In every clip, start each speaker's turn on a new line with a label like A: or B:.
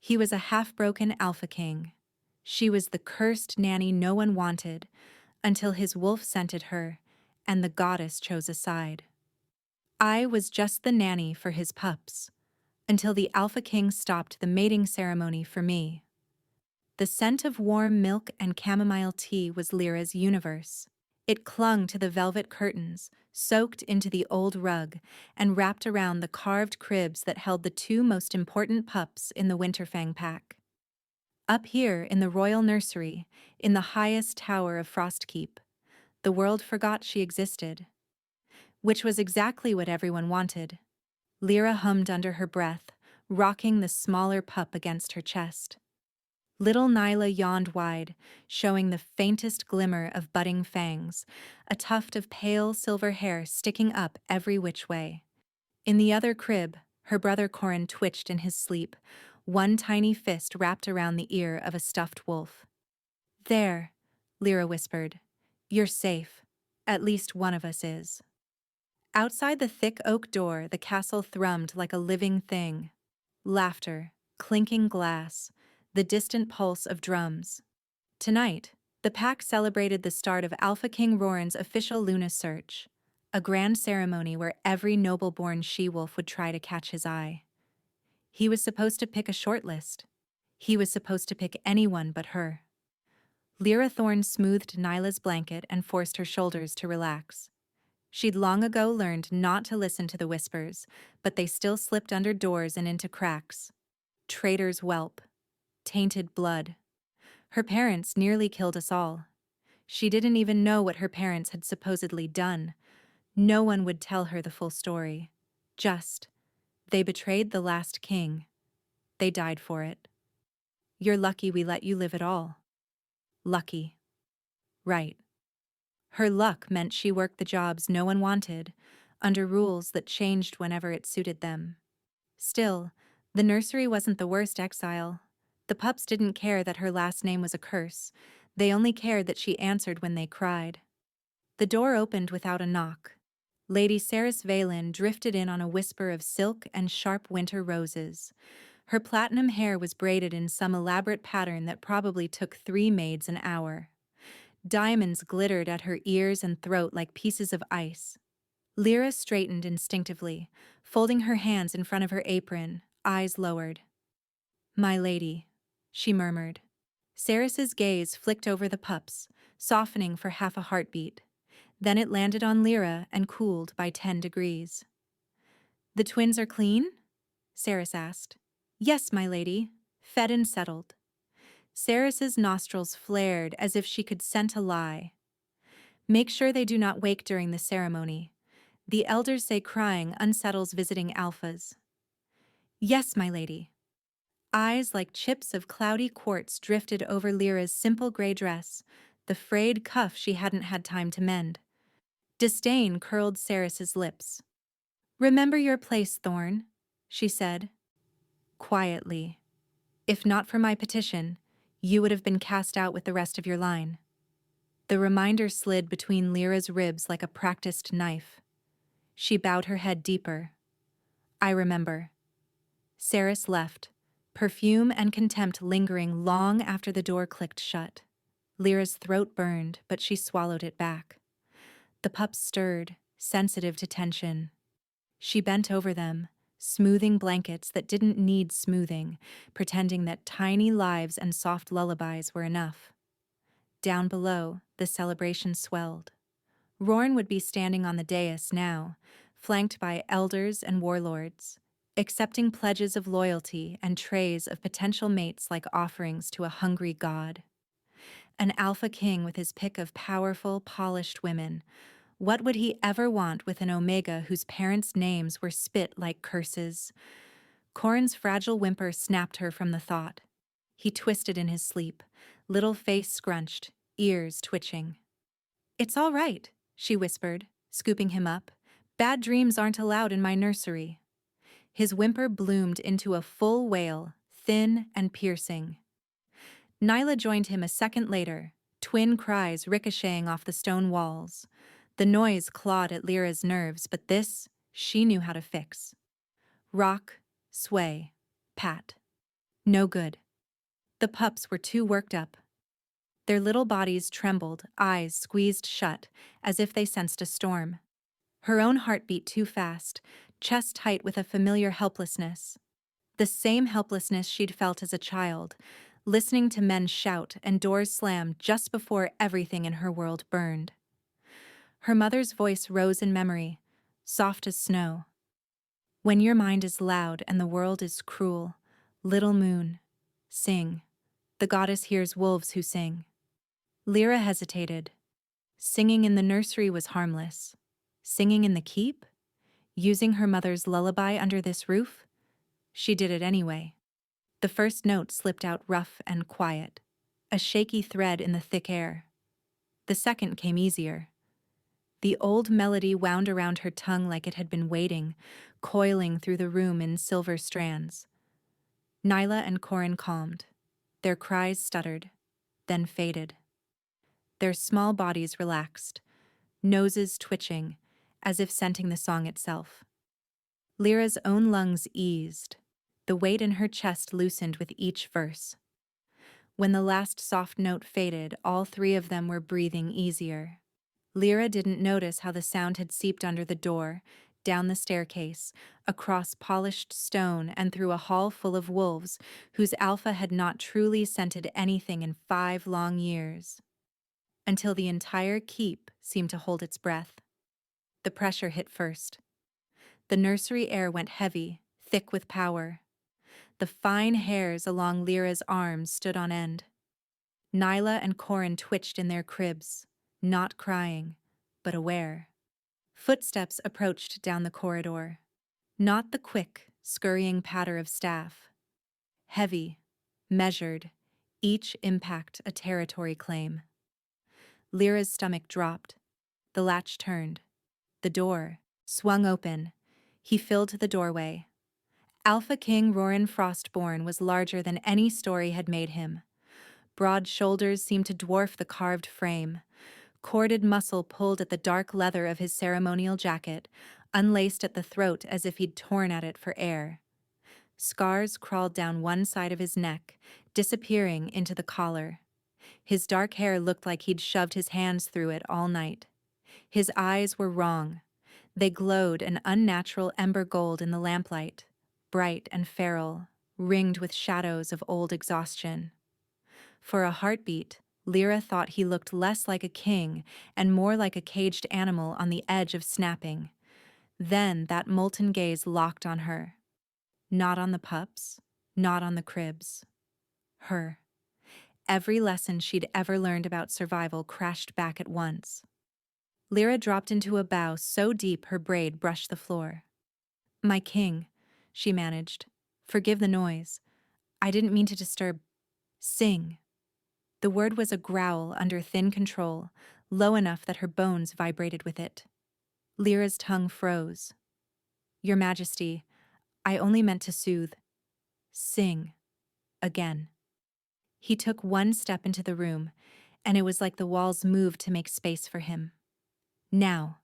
A: He was a half-broken alpha king. She was the cursed nanny no one wanted, until his wolf scented her, and the goddess chose a side. I was just the nanny for his pups, until the alpha king stopped the mating ceremony for me. The scent of warm milk and chamomile tea was Lira's universe. It clung to the velvet curtains, soaked into the old rug, and wrapped around the carved cribs that held the two most important pups in the Winterfang pack. Up here in the royal nursery, in the highest tower of Frostkeep, the world forgot she existed. Which was exactly what everyone wanted. Lira hummed under her breath, rocking the smaller pup against her chest. Little Nyla yawned wide, showing the faintest glimmer of budding fangs, a tuft of pale silver hair sticking up every which way. In the other crib, her brother Corin twitched in his sleep, one tiny fist wrapped around the ear of a stuffed wolf. "There," Lira whispered. "You're safe. At least one of us is." Outside the thick oak door, the castle thrummed like a living thing. Laughter, clinking glass, the distant pulse of drums. Tonight, the pack celebrated the start of Alpha King Roran's official Luna search, a grand ceremony where every noble-born she-wolf would try to catch his eye. He was supposed to pick a shortlist. He was supposed to pick anyone but her. Lira Thorne smoothed Nyla's blanket and forced her shoulders to relax. She'd long ago learned not to listen to the whispers, but they still slipped under doors and into cracks. Traitor's whelp. Tainted blood. Her parents nearly killed us all. She didn't even know what her parents had supposedly done. No one would tell her the full story. Just, they betrayed the last king. They died for it. You're lucky we let you live at all. Lucky. Right. Her luck meant she worked the jobs no one wanted, under rules that changed whenever it suited them. Still, the nursery wasn't the worst exile. The pups didn't care that her last name was a curse. They only cared that she answered when they cried. The door opened without a knock. Lady Saris Valen drifted in on a whisper of silk and sharp winter roses. Her platinum hair was braided in some elaborate pattern that probably took 3 maids an hour. Diamonds glittered at her ears and throat like pieces of ice. Lira straightened instinctively, folding her hands in front of her apron, eyes lowered. "My lady," she murmured. Saris's gaze flicked over the pups, softening for half a heartbeat. Then it landed on Lira and cooled by 10 degrees. "The twins are clean?" Saris asked. "Yes, my lady," fed and settled. Saris's nostrils flared as if she could scent a lie. "Make sure they do not wake during the ceremony. The elders say crying unsettles visiting alphas." "Yes, my lady." Eyes like chips of cloudy quartz drifted over Lyra's simple gray dress, the frayed cuff she hadn't had time to mend. Disdain curled Saris's lips. "Remember your place, Thorn," she said. Quietly. "If not for my petition, you would have been cast out with the rest of your line." The reminder slid between Lyra's ribs like a practiced knife. She bowed her head deeper. "I remember." Saris left, perfume and contempt lingering long after the door clicked shut. Lyra's throat burned, but she swallowed it back. The pups stirred, sensitive to tension. She bent over them, smoothing blankets that didn't need smoothing, pretending that tiny lives and soft lullabies were enough. Down below, the celebration swelled. Roran would be standing on the dais now, flanked by elders and warlords, accepting pledges of loyalty and trays of potential mates like offerings to a hungry god. An alpha king with his pick of powerful, polished women. What would he ever want with an omega whose parents' names were spit like curses? Corin's fragile whimper snapped her from the thought. He twisted in his sleep, little face scrunched, ears twitching. "It's all right," she whispered, scooping him up. "Bad dreams aren't allowed in my nursery." His whimper bloomed into a full wail, thin and piercing. Nyla joined him a second later, twin cries ricocheting off the stone walls. The noise clawed at Lyra's nerves, but this, she knew how to fix. Rock, sway, pat. No good. The pups were too worked up. Their little bodies trembled, eyes squeezed shut, as if they sensed a storm. Her own heart beat too fast, chest tight with a familiar helplessness. The same helplessness she'd felt as a child, listening to men shout and doors slam just before everything in her world burned. Her mother's voice rose in memory, soft as snow. When your mind is loud and the world is cruel, little moon, sing. The goddess hears wolves who sing. Lira hesitated. Singing in the nursery was harmless. Singing in the keep? Using her mother's lullaby under this roof? She did it anyway. The first note slipped out rough and quiet, a shaky thread in the thick air. The second came easier. The old melody wound around her tongue like it had been waiting, coiling through the room in silver strands. Nyla and Corin calmed. Their cries stuttered, then faded. Their small bodies relaxed, noses twitching, as if scenting the song itself. Lyra's own lungs eased. The weight in her chest loosened with each verse. When the last soft note faded, all three of them were breathing easier. Lira didn't notice how the sound had seeped under the door, down the staircase, across polished stone and through a hall full of wolves whose alpha had not truly scented anything in 5 long years. Until the entire keep seemed to hold its breath. The pressure hit first. The nursery air went heavy, thick with power. The fine hairs along Lyra's arms stood on end. Nyla and Corin twitched in their cribs, not crying, but aware. Footsteps approached down the corridor. Not the quick, scurrying patter of staff. Heavy, measured, each impact a territory claim. Lyra's stomach dropped. The latch turned. The door swung open. He filled the doorway. Alpha King Roran Frostborn was larger than any story had made him. Broad shoulders seemed to dwarf the carved frame. Corded muscle pulled at the dark leather of his ceremonial jacket, unlaced at the throat as if he'd torn at it for air. Scars crawled down one side of his neck, disappearing into the collar. His dark hair looked like he'd shoved his hands through it all night. His eyes were wrong. They glowed an unnatural ember gold in the lamplight, bright and feral, ringed with shadows of old exhaustion. For a heartbeat, Lira thought he looked less like a king and more like a caged animal on the edge of snapping. Then that molten gaze locked on her. Not on the pups, not on the cribs. Her. Every lesson she'd ever learned about survival crashed back at once. Lira dropped into a bow so deep her braid brushed the floor. "My king," she managed. "Forgive the noise. I didn't mean to disturb. Sing." The word was a growl under thin control, low enough that her bones vibrated with it. Lyra's tongue froze. "Your Majesty, I only meant to soothe. Sing. Again." He took one step into the room, and it was like the walls moved to make space for him. "Now."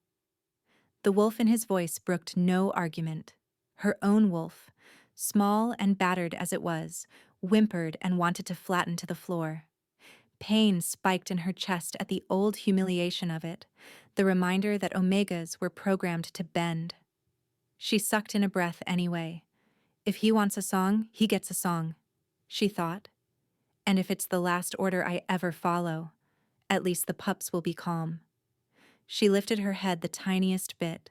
A: The wolf in his voice brooked no argument. Her own wolf, small and battered as it was, whimpered and wanted to flatten to the floor. Pain spiked in her chest at the old humiliation of it, the reminder that omegas were programmed to bend. She sucked in a breath anyway. If he wants a song, he gets a song, she thought. And if it's the last order I ever follow, at least the pups will be calm. She lifted her head the tiniest bit.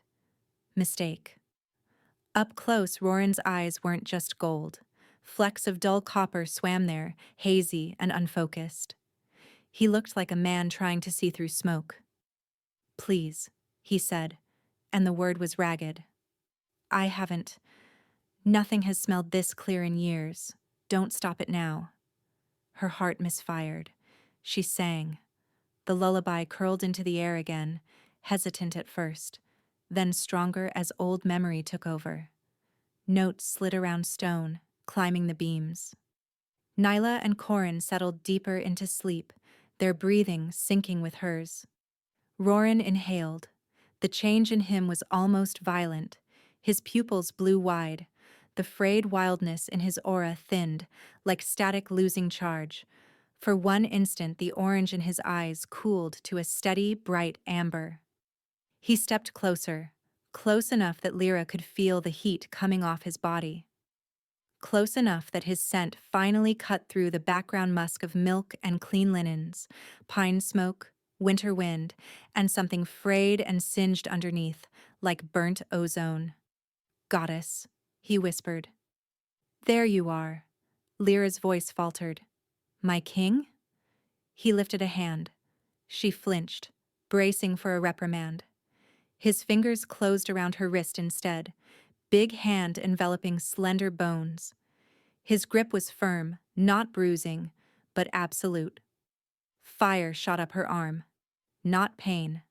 A: Mistake. Up close, Roran's eyes weren't just gold. Flecks of dull copper swam there, hazy and unfocused. He looked like a man trying to see through smoke. "Please," he said, and the word was ragged. "I haven't. Nothing has smelled this clear in years. Don't stop it now." Her heart misfired. She sang. The lullaby curled into the air again, hesitant at first, then stronger as old memory took over. Notes slid around stone, climbing the beams. Nyla and Corin settled deeper into sleep, their breathing syncing with hers. Roran inhaled. The change in him was almost violent. His pupils blew wide. The frayed wildness in his aura thinned, like static losing charge. For one instant, the orange in his eyes cooled to a steady, bright amber. He stepped closer, close enough that Lira could feel the heat coming off his body. Close enough that his scent finally cut through the background musk of milk and clean linens, pine smoke, winter wind, and something frayed and singed underneath, like burnt ozone. "Goddess," he whispered. "There you are." Lyra's voice faltered. "My king?" He lifted a hand. She flinched, bracing for a reprimand. His fingers closed around her wrist instead, big hand enveloping slender bones. His grip was firm, not bruising, but absolute. Fire shot up her arm. Not pain.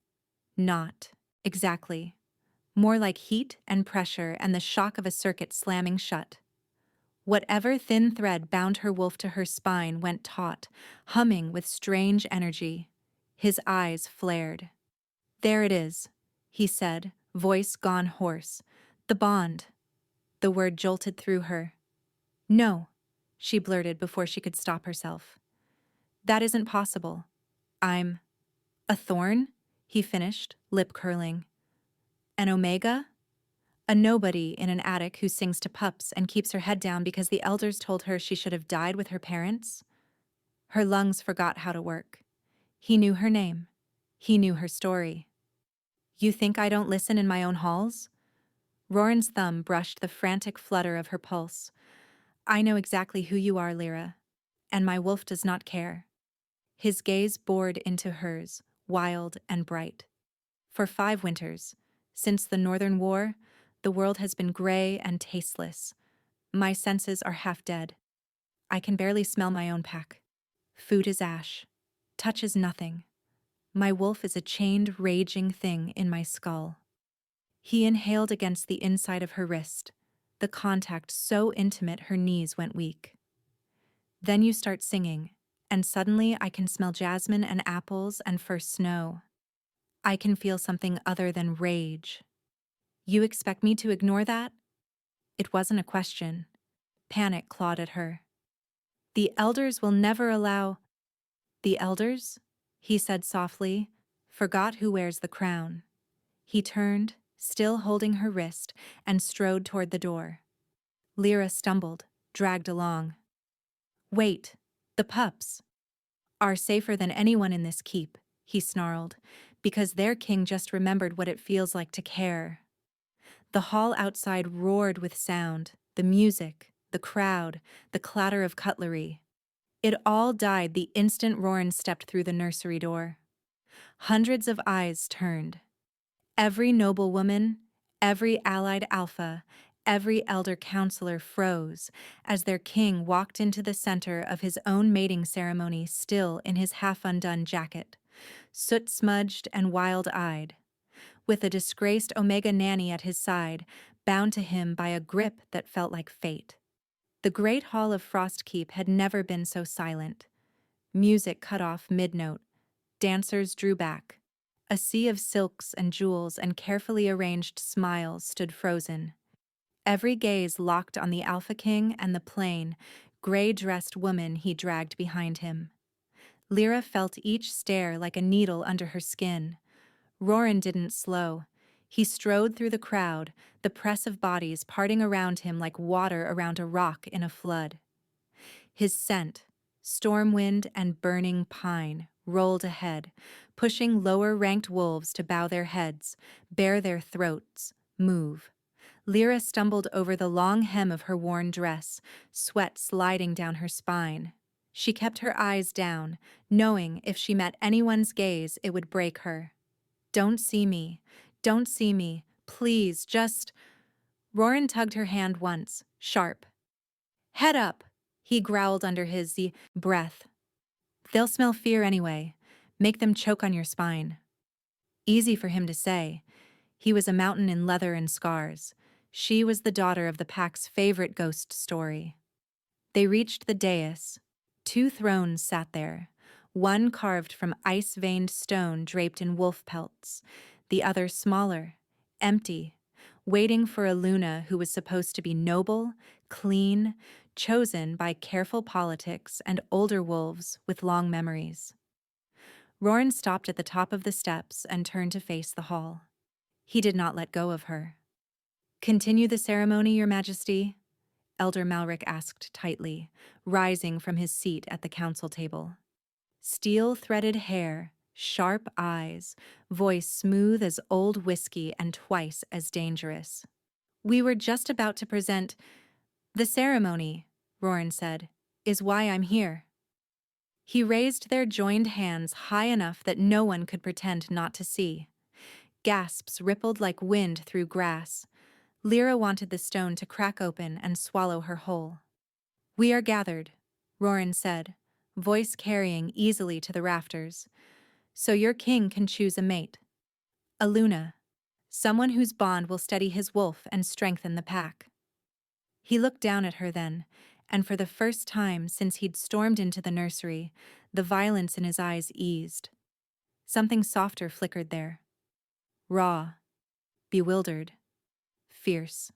A: Not exactly. More like heat and pressure and the shock of a circuit slamming shut. Whatever thin thread bound her wolf to her spine went taut, humming with strange energy. His eyes flared. "There it is," he said, voice gone hoarse. "The bond." The word jolted through her. "No," she blurted before she could stop herself. "That isn't possible. I'm a thorn," he finished, lip curling. "An omega? A nobody in an attic who sings to pups and keeps her head down because the elders told her she should have died with her parents?" Her lungs forgot how to work. He knew her name. He knew her story. "You think I don't listen in my own halls?" Roran's thumb brushed the frantic flutter of her pulse. "I know exactly who you are, Lira, and my wolf does not care." His gaze bored into hers, wild and bright. "For 5 winters, since the Northern War, the world has been gray and tasteless. My senses are half dead. I can barely smell my own pack. Food is ash. Touch is nothing. My wolf is a chained, raging thing in my skull." He inhaled against the inside of her wrist, the contact so intimate her knees went weak. "Then you start singing, and suddenly I can smell jasmine and apples and first snow. I can feel something other than rage." "You expect me to ignore that?" It wasn't a question. Panic clawed at her. "The elders will never allow—" "The elders?" he said softly, "forgot who wears the crown." He turned, still holding her wrist, and strode toward the door. Lira stumbled, dragged along. "Wait, the pups are safer than anyone in this keep," he snarled, "because their king just remembered what it feels like to care." The hall outside roared with sound, the music, the crowd, the clatter of cutlery. It all died the instant Roran stepped through the nursery door. Hundreds of eyes turned. Every noblewoman, every allied alpha, every elder counselor froze as their king walked into the center of his own mating ceremony, still in his half-undone jacket, soot-smudged and wild-eyed, with a disgraced Omega Nanny at his side, bound to him by a grip that felt like fate. The great hall of Frostkeep had never been so silent. Music cut off mid-note. Dancers drew back. A sea of silks and jewels and carefully arranged smiles stood frozen. Every gaze locked on the Alpha King and the plain, gray-dressed woman he dragged behind him. Lira felt each stare like a needle under her skin. Roran didn't slow. He strode through the crowd, the press of bodies parting around him like water around a rock in a flood. His scent, storm wind and burning pine, rolled ahead, pushing lower-ranked wolves to bow their heads, bare their throats, move. Lira stumbled over the long hem of her worn dress, sweat sliding down her spine. She kept her eyes down, knowing if she met anyone's gaze it would break her. "Don't see me. Don't see me. Please, just—" Roran tugged her hand once, sharp. "Head up," he growled under his breath. "They'll smell fear anyway. Make them choke on your spine." Easy for him to say. He was a mountain in leather and scars. She was the daughter of the pack's favorite ghost story. They reached the dais. 2 thrones sat there, one carved from ice-veined stone draped in wolf pelts, the other smaller, empty, waiting for a Luna who was supposed to be noble, clean, chosen by careful politics and older wolves with long memories. Roran stopped at the top of the steps and turned to face the hall. He did not let go of her. "Continue the ceremony, Your Majesty?" Elder Malric asked tightly, rising from his seat at the council table. Steel-threaded hair, sharp eyes, voice smooth as old whiskey and twice as dangerous. "We were just about to present—" "The ceremony," Roran said, "is why I'm here." He raised their joined hands high enough that no one could pretend not to see. Gasps rippled like wind through grass. Lira wanted the stone to crack open and swallow her whole. "We are gathered," Roran said, voice carrying easily to the rafters, "so your king can choose a mate. A Luna. Someone whose bond will steady his wolf and strengthen the pack." He looked down at her then, and for the first time since he'd stormed into the nursery, the violence in his eyes eased. Something softer flickered there. Raw. Bewildered. Fierce.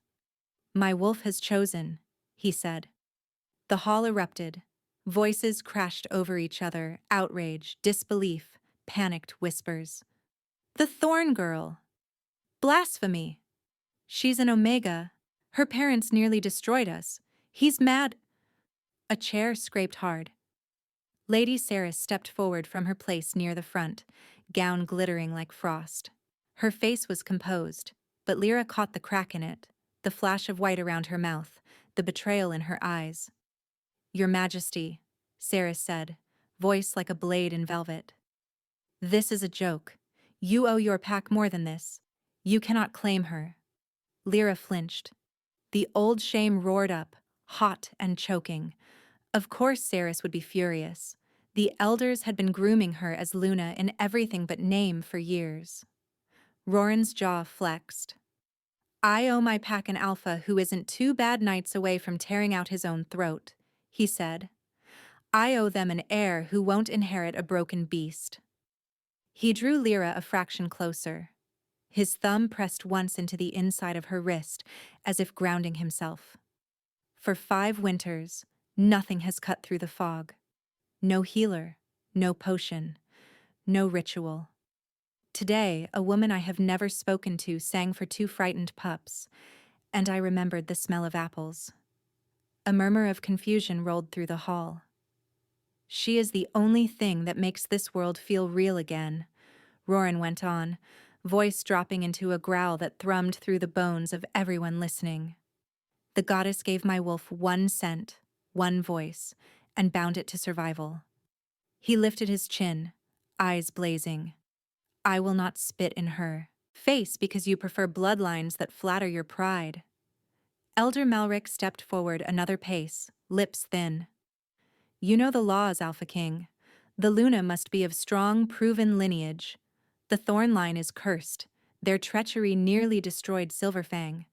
A: "My wolf has chosen," he said. The hall erupted. Voices crashed over each other, outrage, disbelief, panicked whispers. "The Thorn Girl! Blasphemy! She's an Omega. Her parents nearly destroyed us. He's mad." A chair scraped hard. Lady Saris stepped forward from her place near the front, gown glittering like frost. Her face was composed, but Lira caught the crack in it, the flash of white around her mouth, the betrayal in her eyes. "Your Majesty," Saris said, voice like a blade in velvet. "This is a joke. You owe your pack more than this. You cannot claim her." Lira flinched. The old shame roared up, hot and choking. Of course Saris would be furious. The elders had been grooming her as Luna in everything but name for years. Roran's jaw flexed. "I owe my pack an alpha who isn't 2 bad nights away from tearing out his own throat," he said. "I owe them an heir who won't inherit a broken beast." He drew Lira a fraction closer. His thumb pressed once into the inside of her wrist, as if grounding himself. "For 5 winters, nothing has cut through the fog. No healer, no potion, no ritual. Today, a woman I have never spoken to sang for 2 frightened pups, and I remembered the smell of apples." A murmur of confusion rolled through the hall. "She is the only thing that makes this world feel real again," Roran went on, voice dropping into a growl that thrummed through the bones of everyone listening. "The goddess gave my wolf 1 scent, 1 voice, and bound it to survival." He lifted his chin, eyes blazing. "I will not spit in her face because you prefer bloodlines that flatter your pride." Elder Malric stepped forward another pace, lips thin. "You know the laws, Alpha King. The Luna must be of strong, proven lineage. The Thorn line is cursed. Their treachery nearly destroyed Silverfang."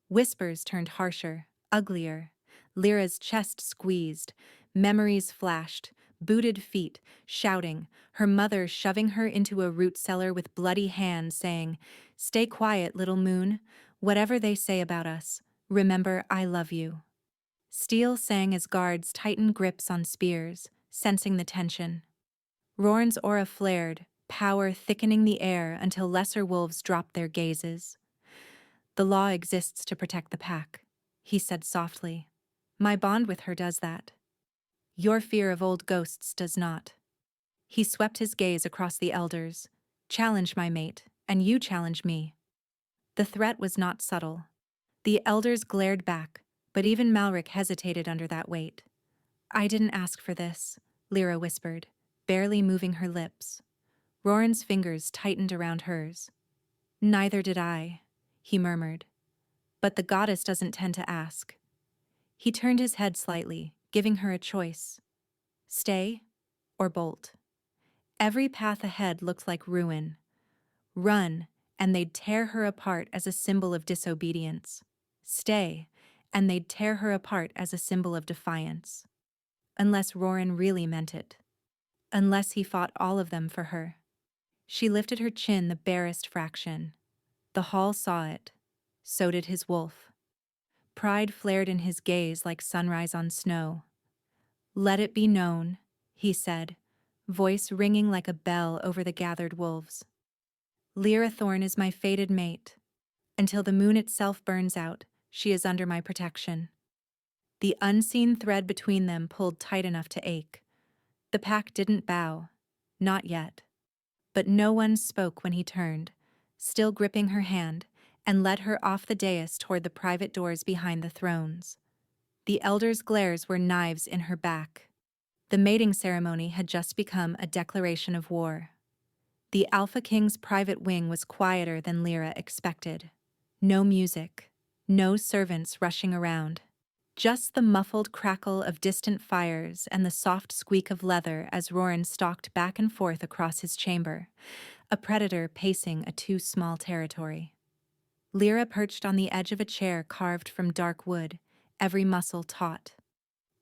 A: Whispers turned harsher, uglier. Lyra's chest squeezed. Memories flashed. Booted feet, shouting, her mother shoving her into a root cellar with bloody hands saying, "Stay quiet, little moon. Whatever they say about us, remember I love you." Steel sang as guards tightened grips on spears, sensing the tension. Roran's aura flared, power thickening the air until lesser wolves dropped their gazes. "The law exists to protect the pack," he said softly. "My bond with her does that. Your fear of old ghosts does not." He swept his gaze across the elders. "Challenge my mate, and you challenge me." The threat was not subtle. The elders glared back, but even Malric hesitated under that weight. "I didn't ask for this," Lira whispered, barely moving her lips. Roran's fingers tightened around hers. "Neither did I," he murmured. "But the goddess doesn't tend to ask." He turned his head slightly, giving her a choice. Stay or bolt. Every path ahead looked like ruin. Run, and they'd tear her apart as a symbol of disobedience. Stay, and they'd tear her apart as a symbol of defiance. Unless Roran really meant it. Unless he fought all of them for her. She lifted her chin the barest fraction. The hall saw it. So did his wolf. Pride flared in his gaze like sunrise on snow. "Let it be known," he said, voice ringing like a bell over the gathered wolves. "Lira Thorn is my fated mate. Until the moon itself burns out, she is under my protection." The unseen thread between them pulled tight enough to ache. The pack didn't bow. Not yet. But no one spoke when he turned, still gripping her hand, and led her off the dais toward the private doors behind the thrones. The elders' glares were knives in her back. The mating ceremony had just become a declaration of war. The Alpha King's private wing was quieter than Lira expected. No music, no servants rushing around. Just the muffled crackle of distant fires and the soft squeak of leather as Roran stalked back and forth across his chamber, a predator pacing a too small territory. Lira perched on the edge of a chair carved from dark wood, every muscle taut.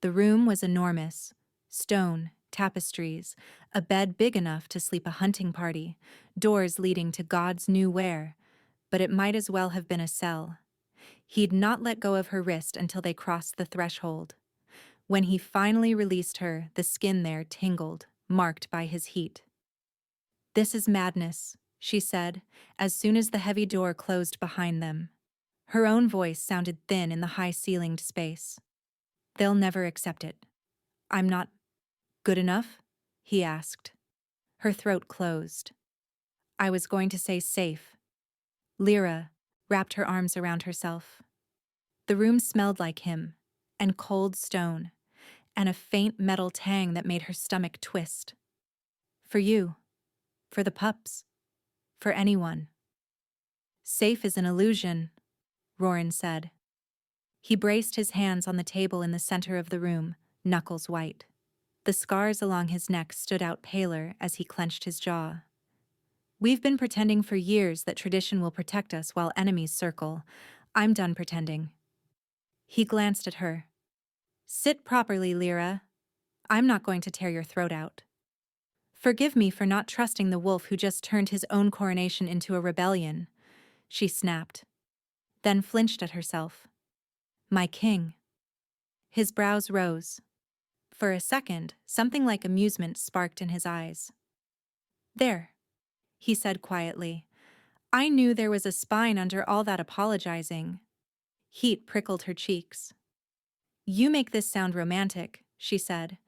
A: The room was enormous. Stone, tapestries, a bed big enough to sleep a hunting party, doors leading to God's new where, but it might as well have been a cell. He'd not let go of her wrist until they crossed the threshold. When he finally released her, the skin there tingled, marked by his heat. "This is madness," she said, as soon as the heavy door closed behind them. Her own voice sounded thin in the high-ceilinged space. "They'll never accept it. I'm not good enough?" he asked. Her throat closed. "I was going to say safe." Lira wrapped her arms around herself. The room smelled like him, and cold stone, and a faint metal tang that made her stomach twist. "For you. For the pups. For anyone." "Safe is an illusion," Roran said. He braced his hands on the table in the center of the room, knuckles white. The scars along his neck stood out paler as he clenched his jaw. "We've been pretending for years that tradition will protect us while enemies circle. I'm done pretending." He glanced at her. "Sit properly, Lira. I'm not going to tear your throat out. Forgive me for not trusting the wolf who just turned his own coronation into a rebellion," she snapped, then flinched at herself. "My king." His brows rose. For a second, something like amusement sparked in his eyes. "There," he said quietly. "I knew there was a spine under all that apologizing." Heat prickled her cheeks. "You make this sound romantic," she said,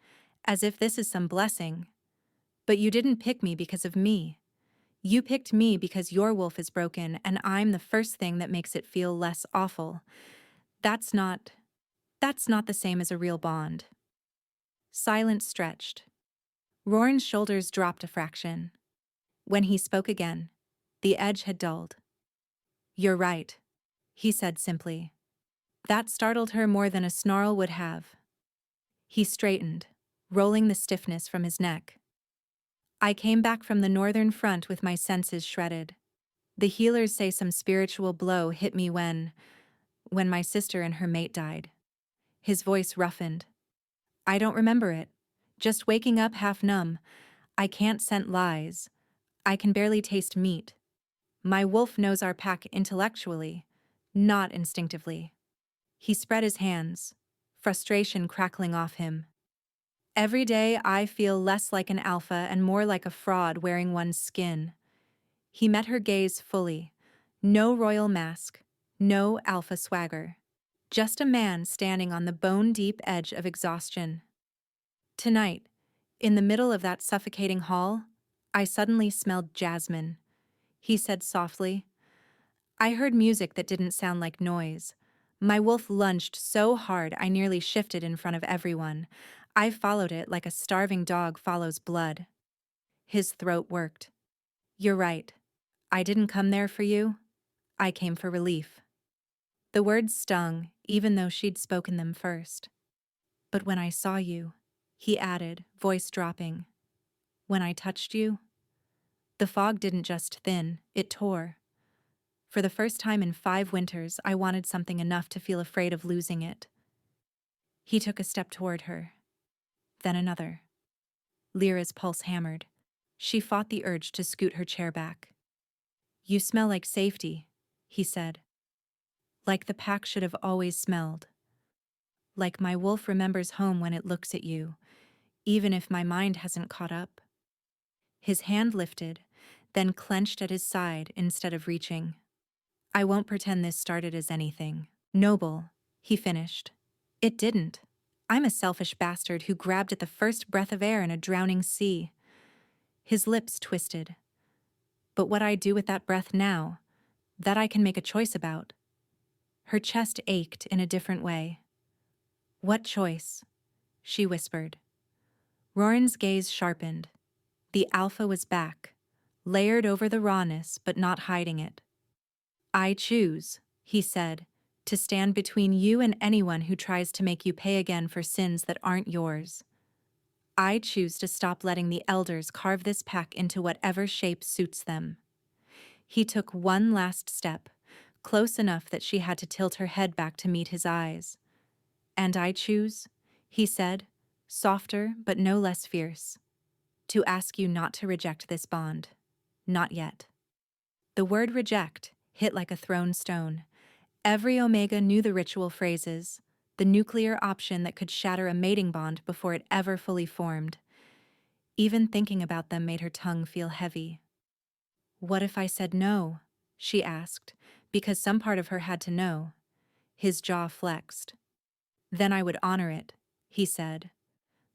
A: "as if this is some blessing. But you didn't pick me because of me. You picked me because your wolf is broken, and I'm the first thing that makes it feel less awful. That's not the same as a real bond." Silence stretched. Roran's shoulders dropped a fraction. When he spoke again, the edge had dulled. "You're right," he said simply. That startled her more than a snarl would have. He straightened, rolling the stiffness from his neck. "I came back from the northern front with my senses shredded. The healers say some spiritual blow hit me when my sister and her mate died." His voice roughened. "I don't remember it. Just waking up half numb. I can't scent lies. I can barely taste meat. My wolf knows our pack intellectually, not instinctively." He spread his hands, frustration crackling off him. "Every day I feel less like an alpha and more like a fraud wearing one's skin." He met her gaze fully. No royal mask, no alpha swagger. Just a man standing on the bone-deep edge of exhaustion. "Tonight, in the middle of that suffocating hall, I suddenly smelled jasmine," he said softly. "I heard music that didn't sound like noise. My wolf lunged so hard I nearly shifted in front of everyone. I followed it like a starving dog follows blood." His throat worked. "You're right. I didn't come there for you. I came for relief." The words stung, even though she'd spoken them first. "But when I saw you," he added, voice dropping. "When I touched you." The fog didn't just thin, it tore. "For the first time in 5 winters, I wanted something enough to feel afraid of losing it." He took a step toward her. Then another. Lyra's pulse hammered. She fought the urge to scoot her chair back. "You smell like safety," he said. like the pack should have always smelled. Like my wolf remembers home when it looks at you, even if my mind hasn't caught up. His hand lifted, then clenched at his side instead of reaching. I won't pretend this started as anything noble, he finished. It didn't. I'm a selfish bastard who grabbed at the first breath of air in a drowning sea. His lips twisted. But what I do with that breath now, that I can make a choice about. Her chest ached in a different way. What choice? She whispered. Roran's gaze sharpened. The alpha was back, layered over the rawness but not hiding it. I choose, he said, to stand between you and anyone who tries to make you pay again for sins that aren't yours. I choose to stop letting the elders carve this pack into whatever shape suits them. He took one last step, close enough that she had to tilt her head back to meet his eyes. And I choose, he said, softer but no less fierce, to ask you not to reject this bond. Not yet. The word reject hit like a thrown stone. Every Omega knew the ritual phrases, the nuclear option that could shatter a mating bond before it ever fully formed. Even thinking about them made her tongue feel heavy. What if I said no? She asked, because some part of her had to know. His jaw flexed. Then I would honor it, he said,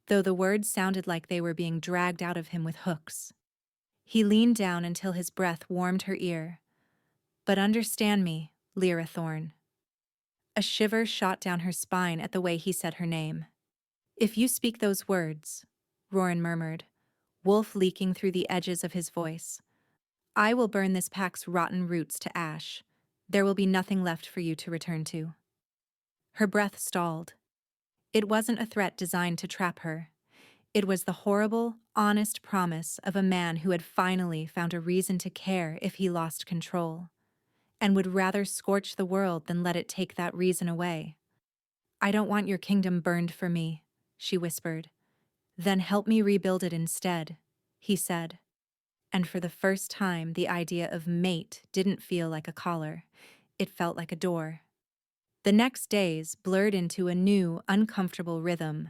A: though the words sounded like they were being dragged out of him with hooks. He leaned down until his breath warmed her ear. But understand me, Lira Thorn. A shiver shot down her spine at the way he said her name. If you speak those words, Roran murmured, wolf leaking through the edges of his voice, I will burn this pack's rotten roots to ash. There will be nothing left for you to return to. Her breath stalled. It wasn't a threat designed to trap her. It was the horrible, honest promise of a man who had finally found a reason to care if he lost control, and would rather scorch the world than let it take that reason away. I don't want your kingdom burned for me, she whispered. Then help me rebuild it instead, he said. And for the first time, the idea of mate didn't feel like a collar. It felt like a door. The next days blurred into a new, uncomfortable rhythm.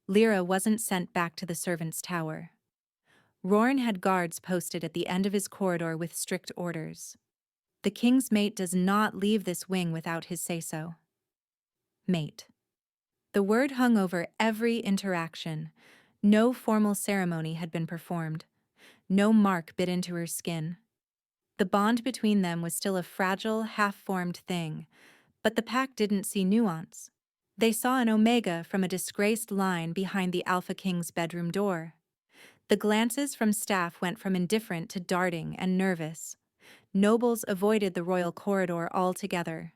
A: Lira wasn't sent back to the servants' tower. Roran had guards posted at the end of his corridor with strict orders. The king's mate does not leave this wing without his say-so. Mate. The word hung over every interaction. No formal ceremony had been performed. No mark bit into her skin. The bond between them was still a fragile, half-formed thing, but the pack didn't see nuance. They saw an Omega from a disgraced line behind the Alpha King's bedroom door. The glances from staff went from indifferent to darting and nervous. Nobles avoided the royal corridor altogether.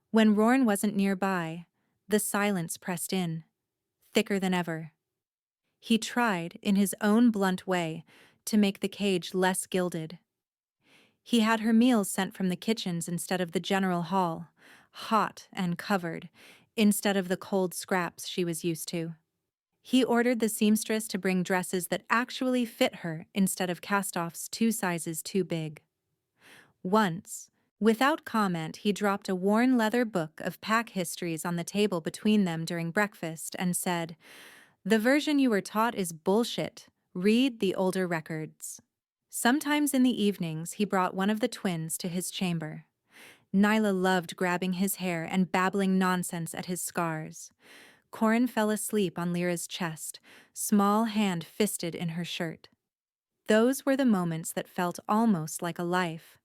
A: When Roran wasn't nearby, the silence pressed in, thicker than ever. He tried, in his own blunt way, to make the cage less gilded. He had her meals sent from the kitchens instead of the general hall, hot and covered, instead of the cold scraps she was used to. He ordered the seamstress to bring dresses that actually fit her instead of cast-offs 2 sizes too big. Once, without comment, he dropped a worn leather book of pack histories on the table between them during breakfast and said, "The version you were taught is bullshit. Read the older records." Sometimes in the evenings, he brought one of the twins to his chamber. Nyla loved grabbing his hair and babbling nonsense at his scars. Corin fell asleep on Lyra's chest, small hand fisted in her shirt. Those were the moments that felt almost like a life.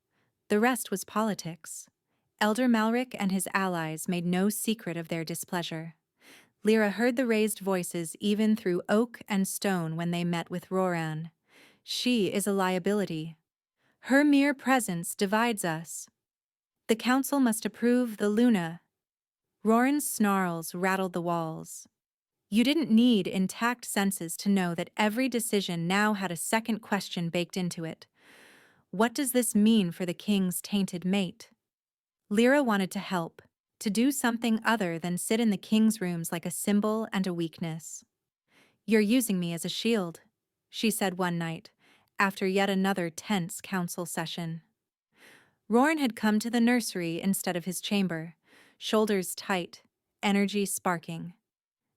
A: The rest was politics. Elder Malric and his allies made no secret of their displeasure. Lira heard the raised voices even through oak and stone when they met with Roran. She is a liability. Her mere presence divides us. The council must approve the Luna. Roran's snarls rattled the walls. You didn't need intact senses to know that every decision now had a second question baked into it. What does this mean for the king's tainted mate? Lira wanted to help, to do something other than sit in the king's rooms like a symbol and a weakness. You're using me as a shield, she said one night, after yet another tense council session. Roran had come to the nursery instead of his chamber, shoulders tight, energy sparking.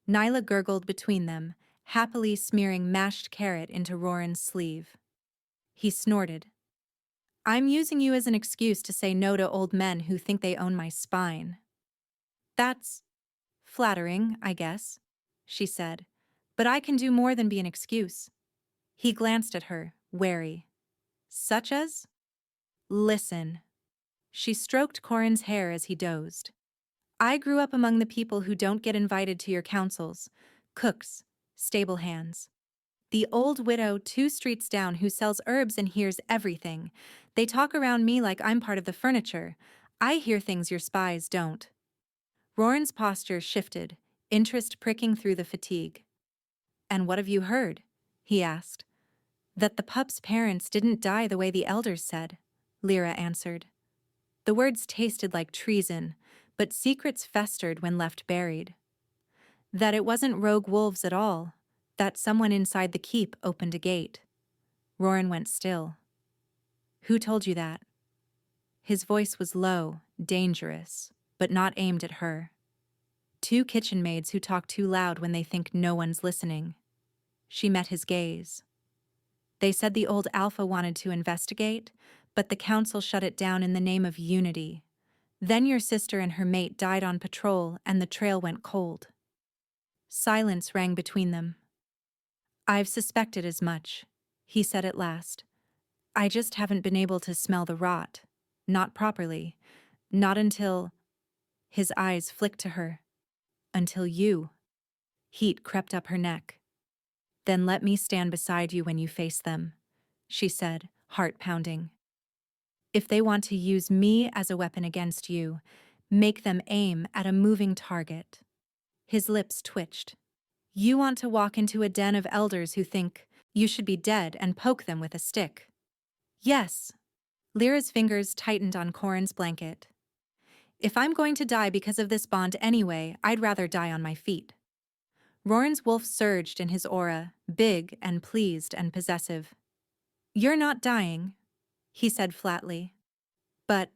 A: Nyla gurgled between them, happily smearing mashed carrot into Roran's sleeve. He snorted. I'm using you as an excuse to say no to old men who think they own my spine. That's flattering, I guess, she said, but I can do more than be an excuse. He glanced at her, wary. Such as? Listen. She stroked Corin's hair as he dozed. I grew up among the people who don't get invited to your councils, cooks, stable hands. The old widow 2 streets down who sells herbs and hears everything. They talk around me like I'm part of the furniture. I hear things your spies don't. Roran's posture shifted, interest pricking through the fatigue. And what have you heard? He asked. That the Pups' parents didn't die the way the elders said, Lira answered. The words tasted like treason, but secrets festered when left buried. That it wasn't rogue wolves at all, that someone inside the keep opened a gate. Roran went still. Who told you that? His voice was low, dangerous, but not aimed at her. 2 kitchen maids who talk too loud when they think no one's listening. She met his gaze. They said the old alpha wanted to investigate, but the council shut it down in the name of unity. Then your sister and her mate died on patrol and the trail went cold. Silence rang between them. I've suspected as much, he said at last. I just haven't been able to smell the rot. Not properly. Not until... His eyes flicked to her. Until you. Heat crept up her neck. Then let me stand beside you when you face them, she said, heart pounding. If they want to use me as a weapon against you, make them aim at a moving target. His lips twitched. You want to walk into a den of elders who think you should be dead and poke them with a stick. Yes. Lyra's fingers tightened on Corin's blanket. If I'm going to die because of this bond anyway, I'd rather die on my feet. Roran's wolf surged in his aura, big and pleased and possessive. You're not dying, he said flatly. But,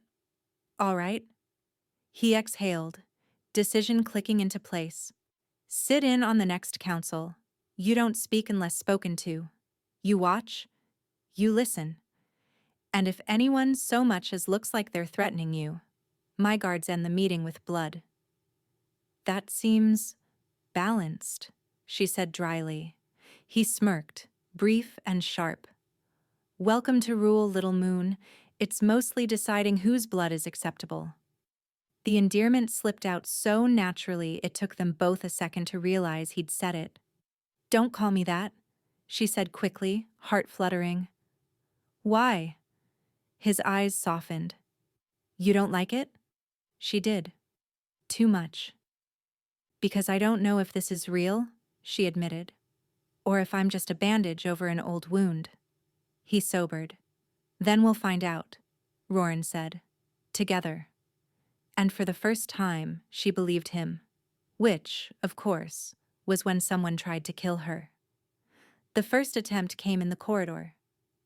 A: all right. He exhaled, decision clicking into place. Sit in on the next council. You don't speak unless spoken to. You watch. You listen. And if anyone so much as looks like they're threatening you, my guards end the meeting with blood. That seems balanced, she said dryly. He smirked, brief and sharp. Welcome to rule, little moon. It's mostly deciding whose blood is acceptable. The endearment slipped out so naturally it took them both a second to realize he'd said it. Don't call me that, she said quickly, heart fluttering. Why? His eyes softened. You don't like it? She did. Too much. Because I don't know if this is real, she admitted, or if I'm just a bandage over an old wound. He sobered. Then we'll find out, Roran said. Together. And for the first time, she believed him. Which, of course, was when someone tried to kill her. The first attempt came in the corridor.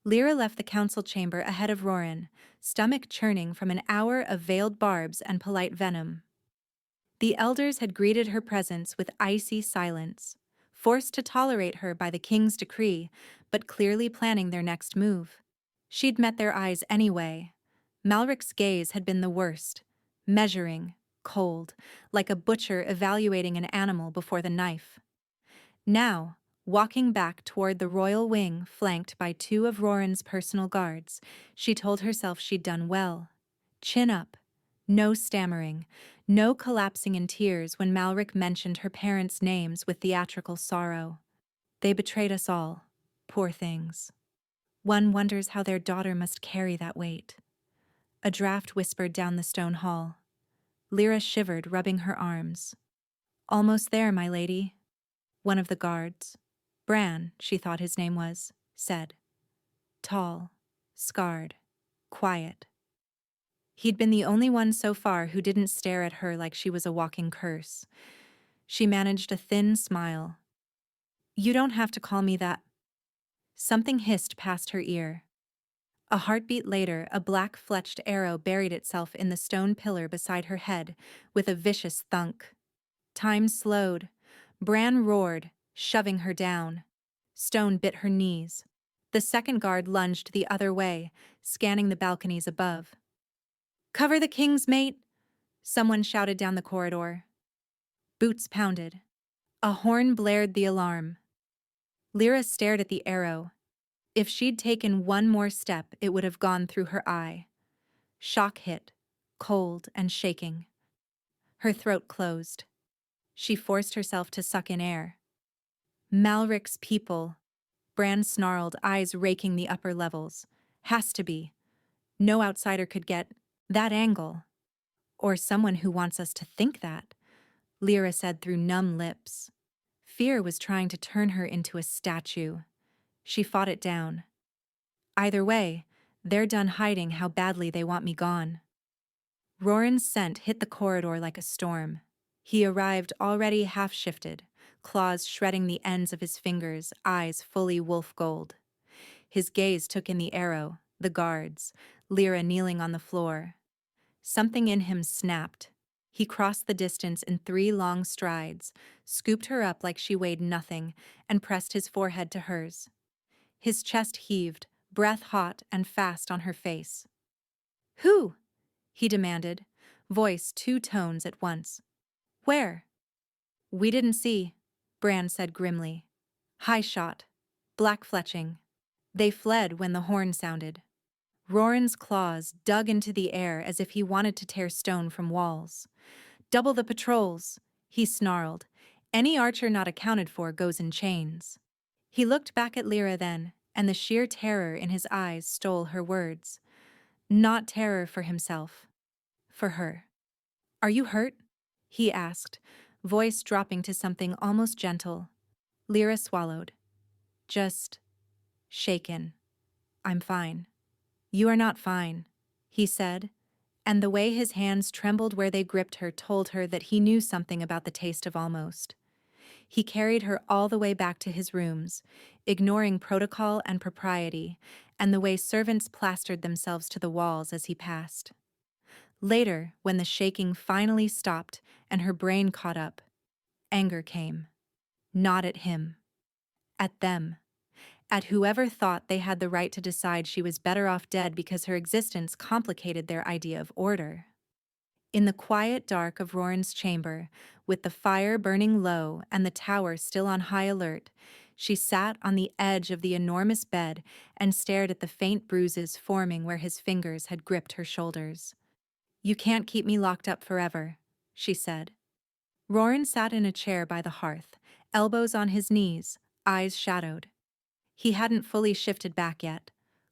A: Lira left the council chamber ahead of Roran, stomach churning from an hour of veiled barbs and polite venom. The elders had greeted her presence with icy silence, forced to tolerate her by the king's decree, but clearly planning their next move. She'd met their eyes anyway. Malric's gaze had been the worst, measuring, cold, like a butcher evaluating an animal before the knife. Now, walking back toward the royal wing flanked by 2 of Roran's personal guards, she told herself she'd done well. Chin up. No stammering. No collapsing in tears when Malric mentioned her parents' names with theatrical sorrow. They betrayed us all. Poor things. One wonders how their daughter must carry that weight. A draft whispered down the stone hall. Lira shivered, rubbing her arms. Almost there, my lady. One of the guards, Bran, she thought his name was, said. Tall, scarred, quiet. He'd been the only one so far who didn't stare at her like she was a walking curse. She managed a thin smile. You don't have to call me that. Something hissed past her ear. A heartbeat later, a black-fletched arrow buried itself in the stone pillar beside her head, with a vicious thunk. Time slowed. Bran roared, shoving her down. Stone bit her knees. The second guard lunged the other way, scanning the balconies above. "Cover the kings, mate!" someone shouted down the corridor. Boots pounded. A horn blared the alarm. Lira stared at the arrow. If she'd taken one more step, it would have gone through her eye. Shock hit, cold and shaking. Her throat closed. She forced herself to suck in air. Malric's people. Bran snarled, eyes raking the upper levels. Has to be. No outsider could get that angle. Or someone who wants us to think that, Lira said through numb lips. Fear was trying to turn her into a statue. She fought it down. Either way, they're done hiding how badly they want me gone. Roran's scent hit the corridor like a storm. He arrived already half-shifted, claws shredding the ends of his fingers, eyes fully wolf gold. His gaze took in the arrow, the guards, Lira kneeling on the floor. Something in him snapped. He crossed the distance in 3 long strides, scooped her up like she weighed nothing, and pressed his forehead to hers. His chest heaved, breath hot and fast on her face. "Who?" he demanded, voice 2 tones at once. "Where?" "We didn't see," Bran said grimly. "High shot. Black fletching. They fled when the horn sounded." Roran's claws dug into the air as if he wanted to tear stone from walls. "Double the patrols," he snarled. "Any archer not accounted for goes in chains." He looked back at Lira then, and the sheer terror in his eyes stole her words. Not terror for himself. For her. "Are you hurt?" he asked, voice dropping to something almost gentle. Lira swallowed. "Just shaken. I'm fine." "You are not fine," he said, and the way his hands trembled where they gripped her told her that he knew something about the taste of almost. He carried her all the way back to his rooms, ignoring protocol and propriety, and the way servants plastered themselves to the walls as he passed. Later, when the shaking finally stopped and her brain caught up, anger came. Not at him. At them. At whoever thought they had the right to decide she was better off dead because her existence complicated their idea of order. In the quiet dark of Roran's chamber, with the fire burning low and the tower still on high alert, she sat on the edge of the enormous bed and stared at the faint bruises forming where his fingers had gripped her shoulders. "You can't keep me locked up forever," she said. Roran sat in a chair by the hearth, elbows on his knees, eyes shadowed. He hadn't fully shifted back yet.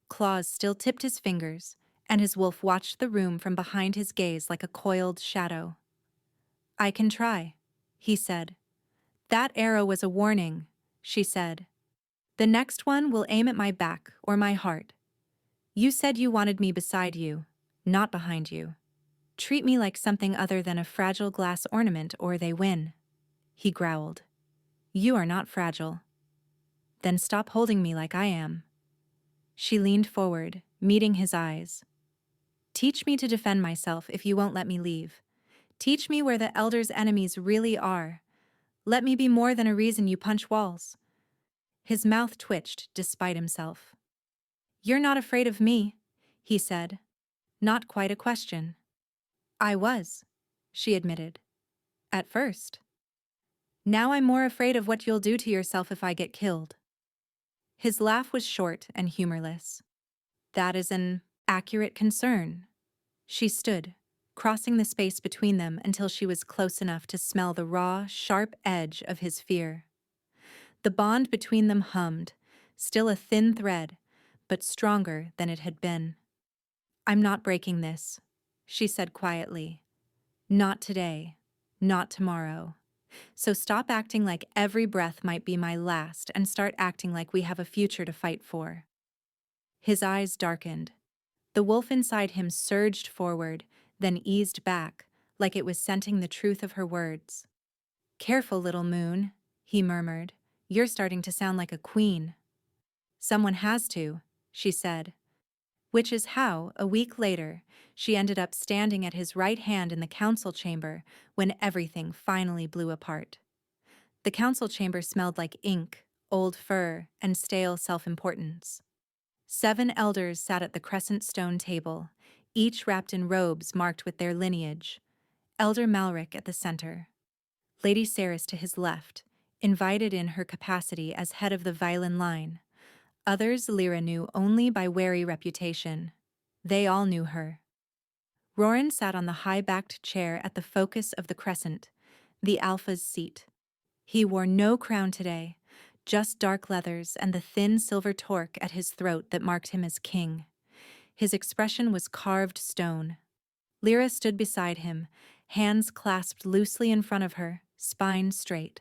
A: Claws still tipped his fingers, and his wolf watched the room from behind his gaze like a coiled shadow. "I can try," he said. "That arrow was a warning," she said. "The next one will aim at my back or my heart. You said you wanted me beside you, not behind you. Treat me like something other than a fragile glass ornament or they win." He growled. "You are not fragile." "Then stop holding me like I am." She leaned forward, meeting his eyes. "Teach me to defend myself if you won't let me leave. Teach me where the Elder's enemies really are. Let me be more than a reason you punch walls." His mouth twitched despite himself. "You're not afraid of me," he said. Not quite a question. "I was," she admitted. "At first. Now I'm more afraid of what you'll do to yourself if I get killed." His laugh was short and humorless. "That is an accurate concern." She stood, crossing the space between them until she was close enough to smell the raw, sharp edge of his fear. The bond between them hummed, still a thin thread, but stronger than it had been. "I'm not breaking this," she said quietly. "Not today, not tomorrow. So stop acting like every breath might be my last and start acting like we have a future to fight for." His eyes darkened. The wolf inside him surged forward, then eased back, like it was scenting the truth of her words. "Careful, little moon," he murmured. "You're starting to sound like a queen." "Someone has to," she said. Which is how, a week later, she ended up standing at his right hand in the council chamber when everything finally blew apart. The council chamber smelled like ink, old fur, and stale self-importance. 7 elders sat at the crescent stone table, each wrapped in robes marked with their lineage. Elder Malric at the center, Lady Saris to his left, invited in her capacity as head of the violin line. Others Lira knew only by wary reputation. They all knew her. Roran sat on the high-backed chair at the focus of the crescent, the Alpha's seat. He wore no crown today, just dark leathers and the thin silver torque at his throat that marked him as king. His expression was carved stone. Lira stood beside him, hands clasped loosely in front of her, spine straight.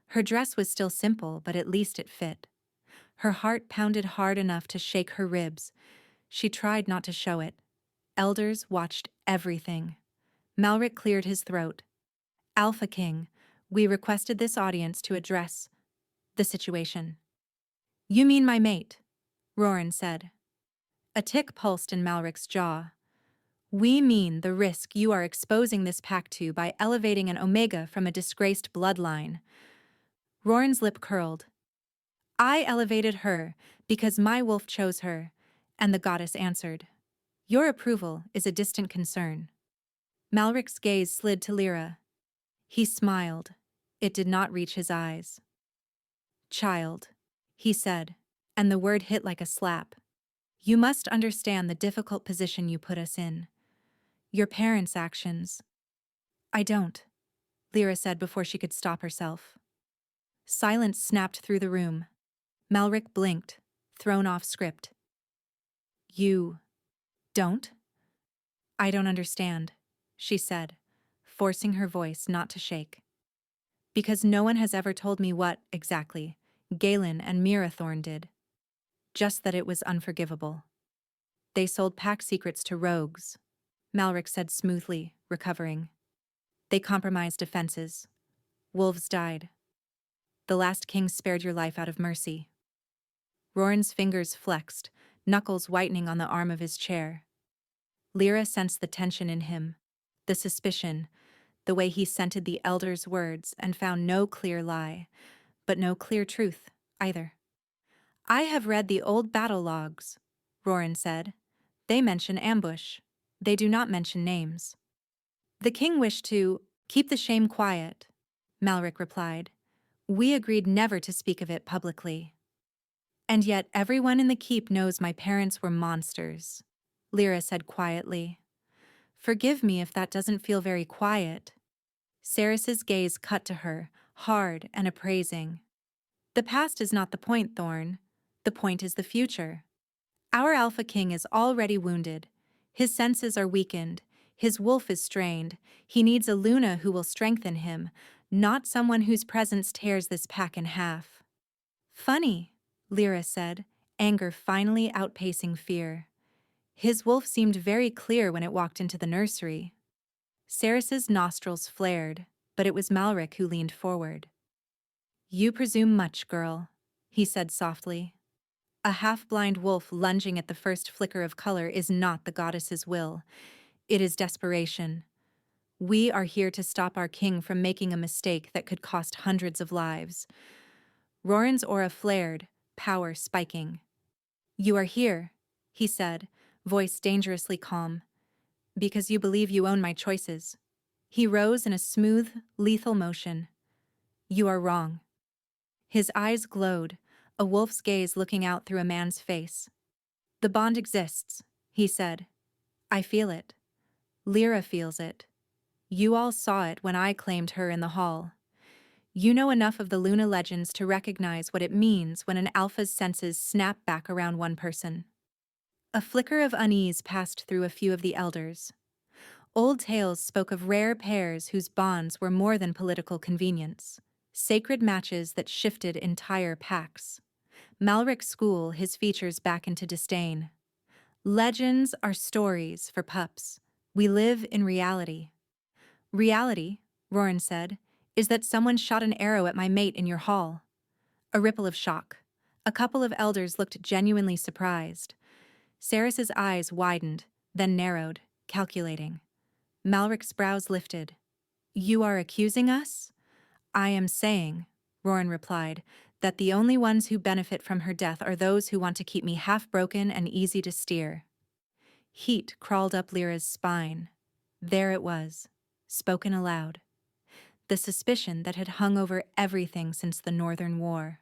A: Her dress was still simple, but at least it fit. Her heart pounded hard enough to shake her ribs. She tried not to show it. Elders watched everything. Malric cleared his throat. Alpha King, we requested this audience to address the situation. You mean my mate, Roran said. A tick pulsed in Malric's jaw. We mean the risk you are exposing this pack to by elevating an Omega from a disgraced bloodline. Roran's lip curled. I elevated her because my wolf chose her, and the goddess answered. Your approval is a distant concern. Malric's gaze slid to Lira. He smiled. It did not reach his eyes. Child, he said, and the word hit like a slap. You must understand the difficult position you put us in. Your parents' actions. I don't, Lira said before she could stop herself. Silence snapped through the room. Malric blinked, thrown off script. You don't? I don't understand, she said, forcing her voice not to shake. Because no one has ever told me what, exactly, Galen and Mirathorn did. Just that it was unforgivable. They sold pack secrets to rogues, Malric said smoothly, recovering. They compromised defenses. Wolves died. The last king spared your life out of mercy. Roran's fingers flexed, knuckles whitening on the arm of his chair. Lira sensed the tension in him, the suspicion, the way he scented the elder's words and found no clear lie, but no clear truth, either. I have read the old battle logs, Roran said. They mention ambush. They do not mention names. The king wished to keep the shame quiet, Malric replied. We agreed never to speak of it publicly. And yet everyone in the keep knows my parents were monsters, Lira said quietly. Forgive me if that doesn't feel very quiet. Saris's gaze cut to her, hard and appraising. The past is not the point, Thorn. The point is the future. Our Alpha King is already wounded. His senses are weakened. His wolf is strained. He needs a Luna who will strengthen him, not someone whose presence tears this pack in half. Funny, Lira said, anger finally outpacing fear. His wolf seemed very clear when it walked into the nursery. Saris's nostrils flared, but it was Malric who leaned forward. You presume much, girl, he said softly. A half-blind wolf lunging at the first flicker of color is not the goddess's will. It is desperation. We are here to stop our king from making a mistake that could cost hundreds of lives. Roran's aura flared, power spiking. You are here, he said, voice dangerously calm. Because you believe you own my choices. He rose in a smooth, lethal motion. You are wrong. His eyes glowed, a wolf's gaze looking out through a man's face. The bond exists, he said. I feel it. Lira feels it. You all saw it when I claimed her in the hall. You know enough of the Luna legends to recognize what it means when an alpha's senses snap back around one person. A flicker of unease passed through a few of the elders. Old tales spoke of rare pairs whose bonds were more than political convenience, sacred matches that shifted entire packs. Malric schooled his features back into disdain. Legends are stories for pups. We live in reality. Reality, Roran said, is that someone shot an arrow at my mate in your hall. A ripple of shock. A couple of elders looked genuinely surprised. Saris's eyes widened, then narrowed, calculating. Malric's brows lifted. "You are accusing us?" "I am saying," Roran replied, "that the only ones who benefit from her death are those who want to keep me half-broken and easy to steer." Heat crawled up Lira's spine. There it was, spoken aloud. The suspicion that had hung over everything since the Northern War.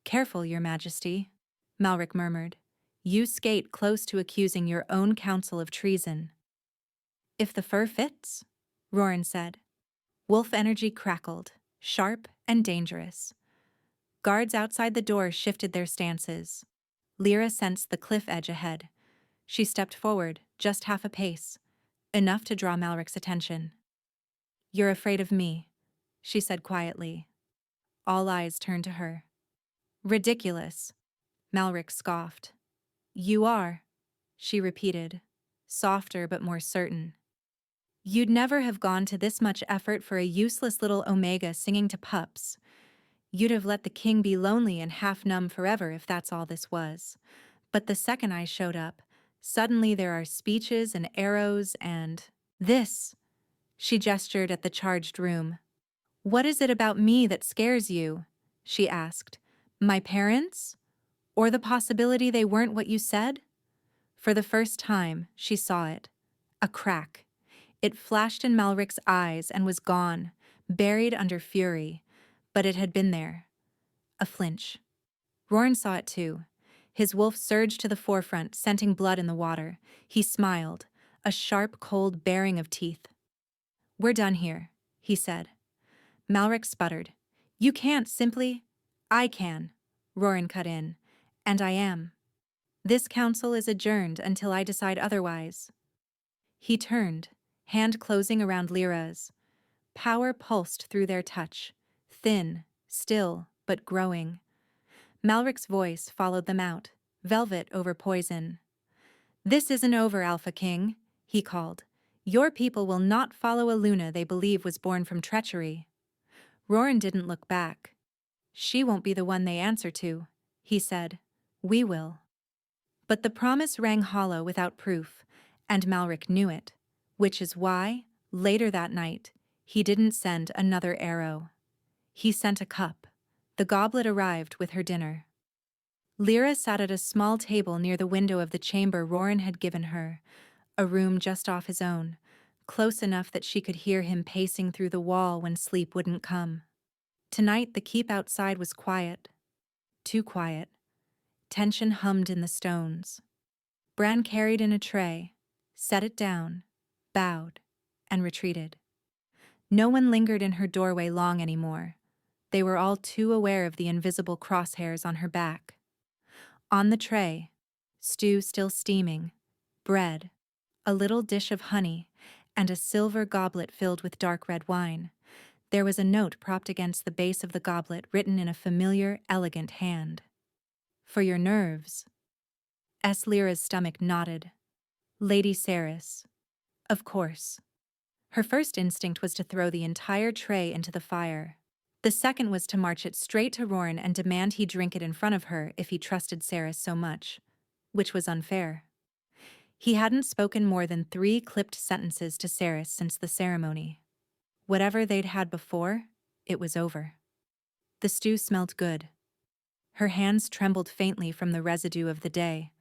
A: "Careful, Your Majesty," Malric murmured. "You skate close to accusing your own council of treason." "If the fur fits," Roran said. Wolf energy crackled, sharp and dangerous. Guards outside the door shifted their stances. Lira sensed the cliff edge ahead. She stepped forward, just half a pace, enough to draw Malric's attention. "You're afraid of me," she said quietly. All eyes turned to her. "Ridiculous," Malric scoffed. "You are," she repeated, softer but more certain. "You'd never have gone to this much effort for a useless little Omega singing to pups. You'd have let the king be lonely and half-numb forever if that's all this was. But the second I showed up, suddenly there are speeches and arrows and this." She gestured at the charged room. "What is it about me that scares you?" she asked. "My parents? Or the possibility they weren't what you said?" For the first time, she saw it. A crack. It flashed in Malric's eyes and was gone, buried under fury. But it had been there. A flinch. Roran saw it too. His wolf surged to the forefront, scenting blood in the water. He smiled, a sharp, cold baring of teeth. "We're done here," he said. Malric sputtered. "You can't simply—" "I can," Roran cut in. "And I am. This council is adjourned until I decide otherwise." He turned, hand closing around Lira's. Power pulsed through their touch, thin, still, but growing. Malric's voice followed them out, velvet over poison. "This isn't over, Alpha King," he called. "Your people will not follow a Luna they believe was born from treachery." Roran didn't look back. "She won't be the one they answer to," he said. "We will." But the promise rang hollow without proof, and Malric knew it, which is why, later that night, he didn't send another arrow. He sent a cup. The goblet arrived with her dinner. Lira sat at a small table near the window of the chamber Roran had given her, a room just off his own, close enough that she could hear him pacing through the wall when sleep wouldn't come. Tonight the keep outside was quiet. Too quiet. Tension hummed in the stones. Bran carried in a tray, set it down, bowed, and retreated. No one lingered in her doorway long anymore. They were all too aware of the invisible crosshairs on her back. On the tray, stew still steaming, bread, a little dish of honey, and a silver goblet filled with dark red wine. There was a note propped against the base of the goblet written in a familiar, elegant hand. "For your nerves." Lira's stomach knotted. Lady Saris. Of course. Her first instinct was to throw the entire tray into the fire. The second was to march it straight to Roran and demand he drink it in front of her if he trusted Saris so much, which was unfair. He hadn't spoken more than 3 clipped sentences to Saris since the ceremony. Whatever they'd had before, it was over. The stew smelled good. Her hands trembled faintly from the residue of the day.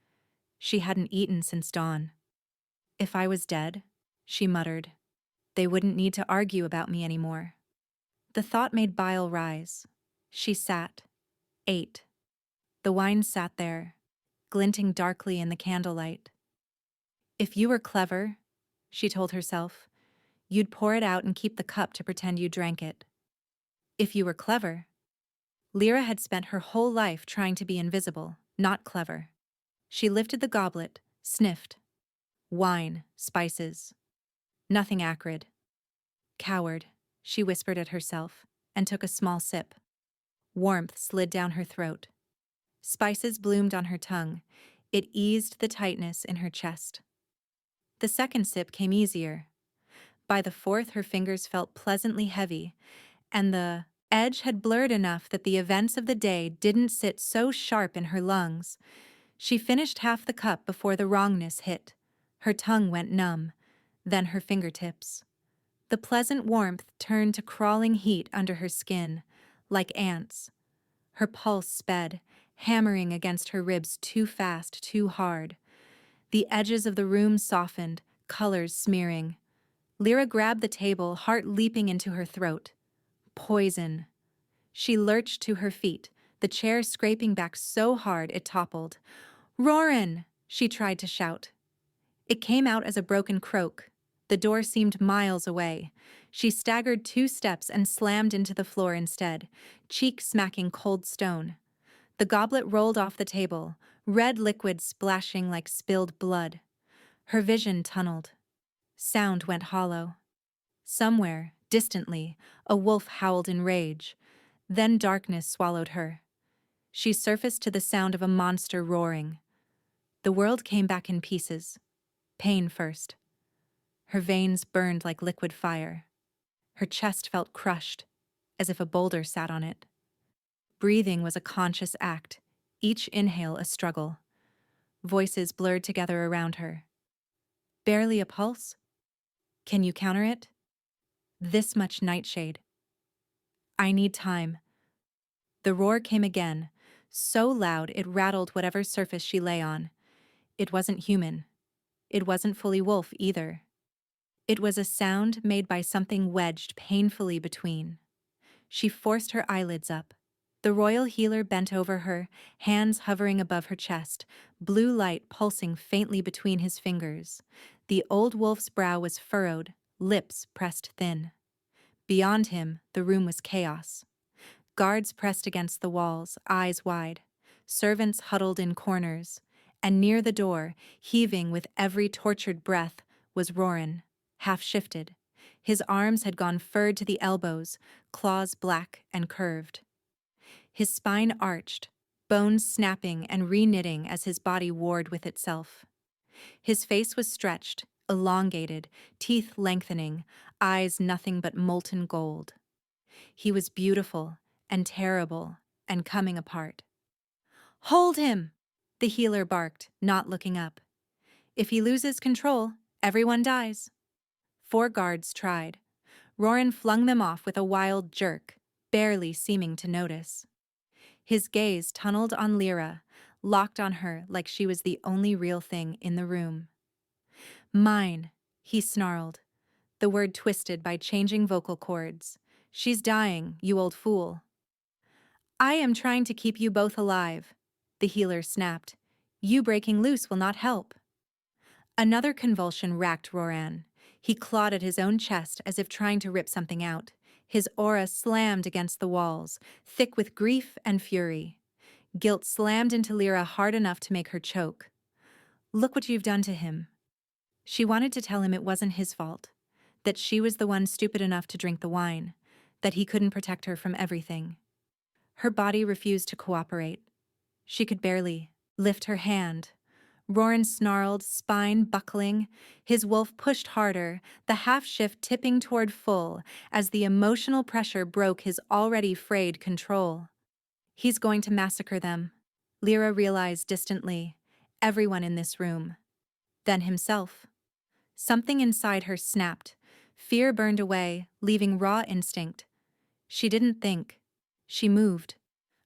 A: She hadn't eaten since dawn. "If I was dead," she muttered, "they wouldn't need to argue about me anymore." The thought made bile rise. She sat, ate. The wine sat there, glinting darkly in the candlelight. "If you were clever," she told herself, "you'd pour it out and keep the cup to pretend you drank it." If you were clever. Lira had spent her whole life trying to be invisible, not clever. She lifted the goblet, sniffed. Wine, spices. Nothing acrid. "Coward," she whispered at herself, and took a small sip. Warmth slid down her throat. Spices bloomed on her tongue. It eased the tightness in her chest. The second sip came easier. By the fourth, her fingers felt pleasantly heavy, and the edge had blurred enough that the events of the day didn't sit so sharp in her lungs. She finished half the cup before the wrongness hit. Her tongue went numb, then her fingertips. The pleasant warmth turned to crawling heat under her skin, like ants. Her pulse sped, hammering against her ribs too fast, too hard. The edges of the room softened, colors smearing. Lira grabbed the table, heart leaping into her throat. Poison. She lurched to her feet, the chair scraping back so hard it toppled. "Roran!" she tried to shout. It came out as a broken croak. The door seemed miles away. She staggered 2 steps and slammed into the floor instead, cheek smacking cold stone. The goblet rolled off the table, red liquid splashing like spilled blood. Her vision tunneled. Sound went hollow. Somewhere, distantly, a wolf howled in rage. Then darkness swallowed her. She surfaced to the sound of a monster roaring. The world came back in pieces. Pain first. Her veins burned like liquid fire. Her chest felt crushed, as if a boulder sat on it. Breathing was a conscious act, each inhale a struggle. Voices blurred together around her. Barely a pulse? Can you counter it? This much nightshade. I need time. The roar came again, so loud it rattled whatever surface she lay on. It wasn't human. It wasn't fully wolf either. It was a sound made by something wedged painfully between. She forced her eyelids up. The royal healer bent over her, hands hovering above her chest, blue light pulsing faintly between his fingers. The old wolf's brow was furrowed, lips pressed thin. Beyond him, the room was chaos. Guards pressed against the walls, eyes wide. Servants huddled in corners. And near the door, heaving with every tortured breath, was Roran, half-shifted. His arms had gone furred to the elbows, claws black and curved. His spine arched, bones snapping and re-knitting as his body warred with itself. His face was stretched, elongated, teeth lengthening, eyes nothing but molten gold. He was beautiful and terrible and coming apart. "Hold him!" the healer barked, not looking up. "If he loses control, everyone dies." 4 guards tried. Roran flung them off with a wild jerk, barely seeming to notice. His gaze tunneled on Lira, locked on her like she was the only real thing in the room. "Mine," he snarled, the word twisted by changing vocal cords. "She's dying, you old fool." "I am trying to keep you both alive," the healer snapped. "You breaking loose will not help." Another convulsion racked Roran. He clawed at his own chest as if trying to rip something out. His aura slammed against the walls, thick with grief and fury. Guilt slammed into Lira hard enough to make her choke. "Look what you've done to him." She wanted to tell him it wasn't his fault, that she was the one stupid enough to drink the wine, that he couldn't protect her from everything. Her body refused to cooperate. She could barely lift her hand. Roran snarled, spine buckling. His wolf pushed harder, the half-shift tipping toward full as the emotional pressure broke his already frayed control. He's going to massacre them, Lira realized distantly. Everyone in this room. Then himself. Something inside her snapped. Fear burned away, leaving raw instinct. She didn't think. She moved.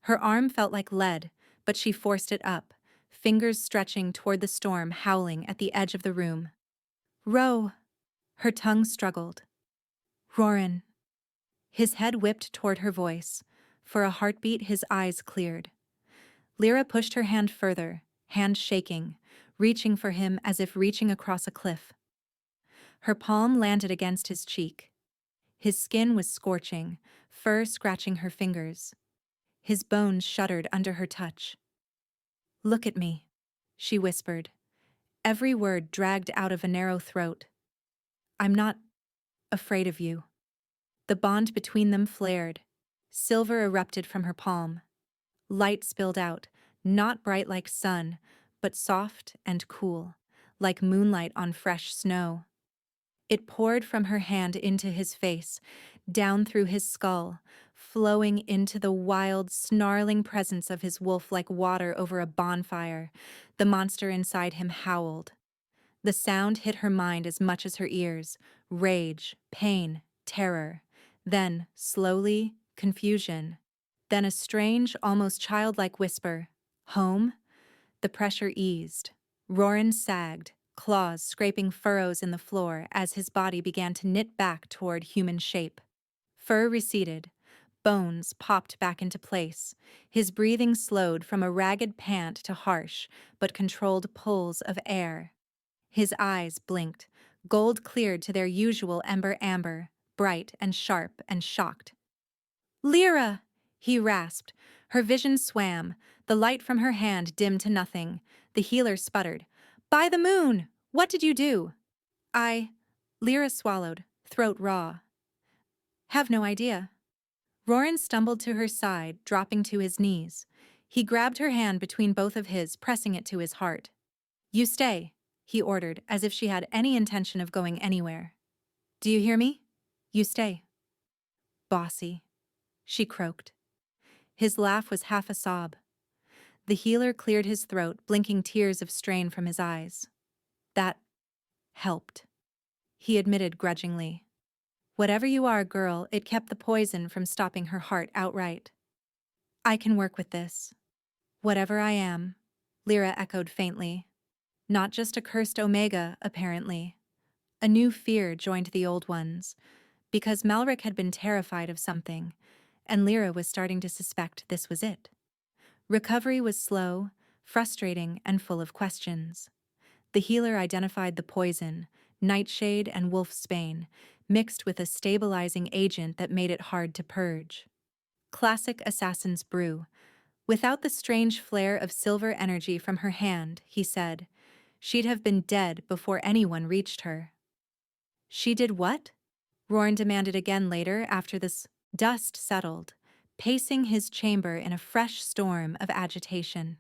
A: Her arm felt like lead, but she forced it up, fingers stretching toward the storm howling at the edge of the room. "Row!" Her tongue struggled. "Roran." His head whipped toward her voice. For a heartbeat, his eyes cleared. Lira pushed her hand further, hand shaking, reaching for him as if reaching across a cliff. Her palm landed against his cheek. His skin was scorching, fur scratching her fingers. His bones shuddered under her touch. "Look at me," she whispered, every word dragged out of a narrow throat. "I'm not afraid of you." The bond between them flared. Silver erupted from her palm. Light spilled out, not bright like sun, but soft and cool, like moonlight on fresh snow. It poured from her hand into his face, down through his skull, flowing into the wild, snarling presence of his wolf like water over a bonfire. The monster inside him howled. The sound hit her mind as much as her ears. Rage, pain, terror. Then, slowly, confusion. Then a strange, almost childlike whisper. Home? The pressure eased. Roran sagged, claws scraping furrows in the floor as his body began to knit back toward human shape. Fur receded. Bones popped back into place. His breathing slowed from a ragged pant to harsh, but controlled pulls of air. His eyes blinked, gold cleared to their usual ember amber, bright and sharp and shocked. "Lira!" he rasped. Her vision swam, the light from her hand dimmed to nothing. The healer sputtered. "By the moon! What did you do?" Lira swallowed, throat raw. "Have no idea." Roran stumbled to her side, dropping to his knees. He grabbed her hand between both of his, pressing it to his heart. "You stay," he ordered, as if she had any intention of going anywhere. "Do you hear me? You stay." "Bossy," she croaked. His laugh was half a sob. The healer cleared his throat, blinking tears of strain from his eyes. "That helped," he admitted grudgingly. "Whatever you are, girl, it kept the poison from stopping her heart outright." "I can work with this." "Whatever I am," Lira echoed faintly. "Not just a cursed Omega, apparently." A new fear joined the old ones, because Malric had been terrified of something, and Lira was starting to suspect this was it. Recovery was slow, frustrating, and full of questions. The healer identified the poison, nightshade and wolfsbane, mixed with a stabilizing agent that made it hard to purge. Classic assassin's brew. Without the strange flare of silver energy from her hand, he said, she'd have been dead before anyone reached her. "She did what?" Roran demanded again later after this dust settled, pacing his chamber in a fresh storm of agitation.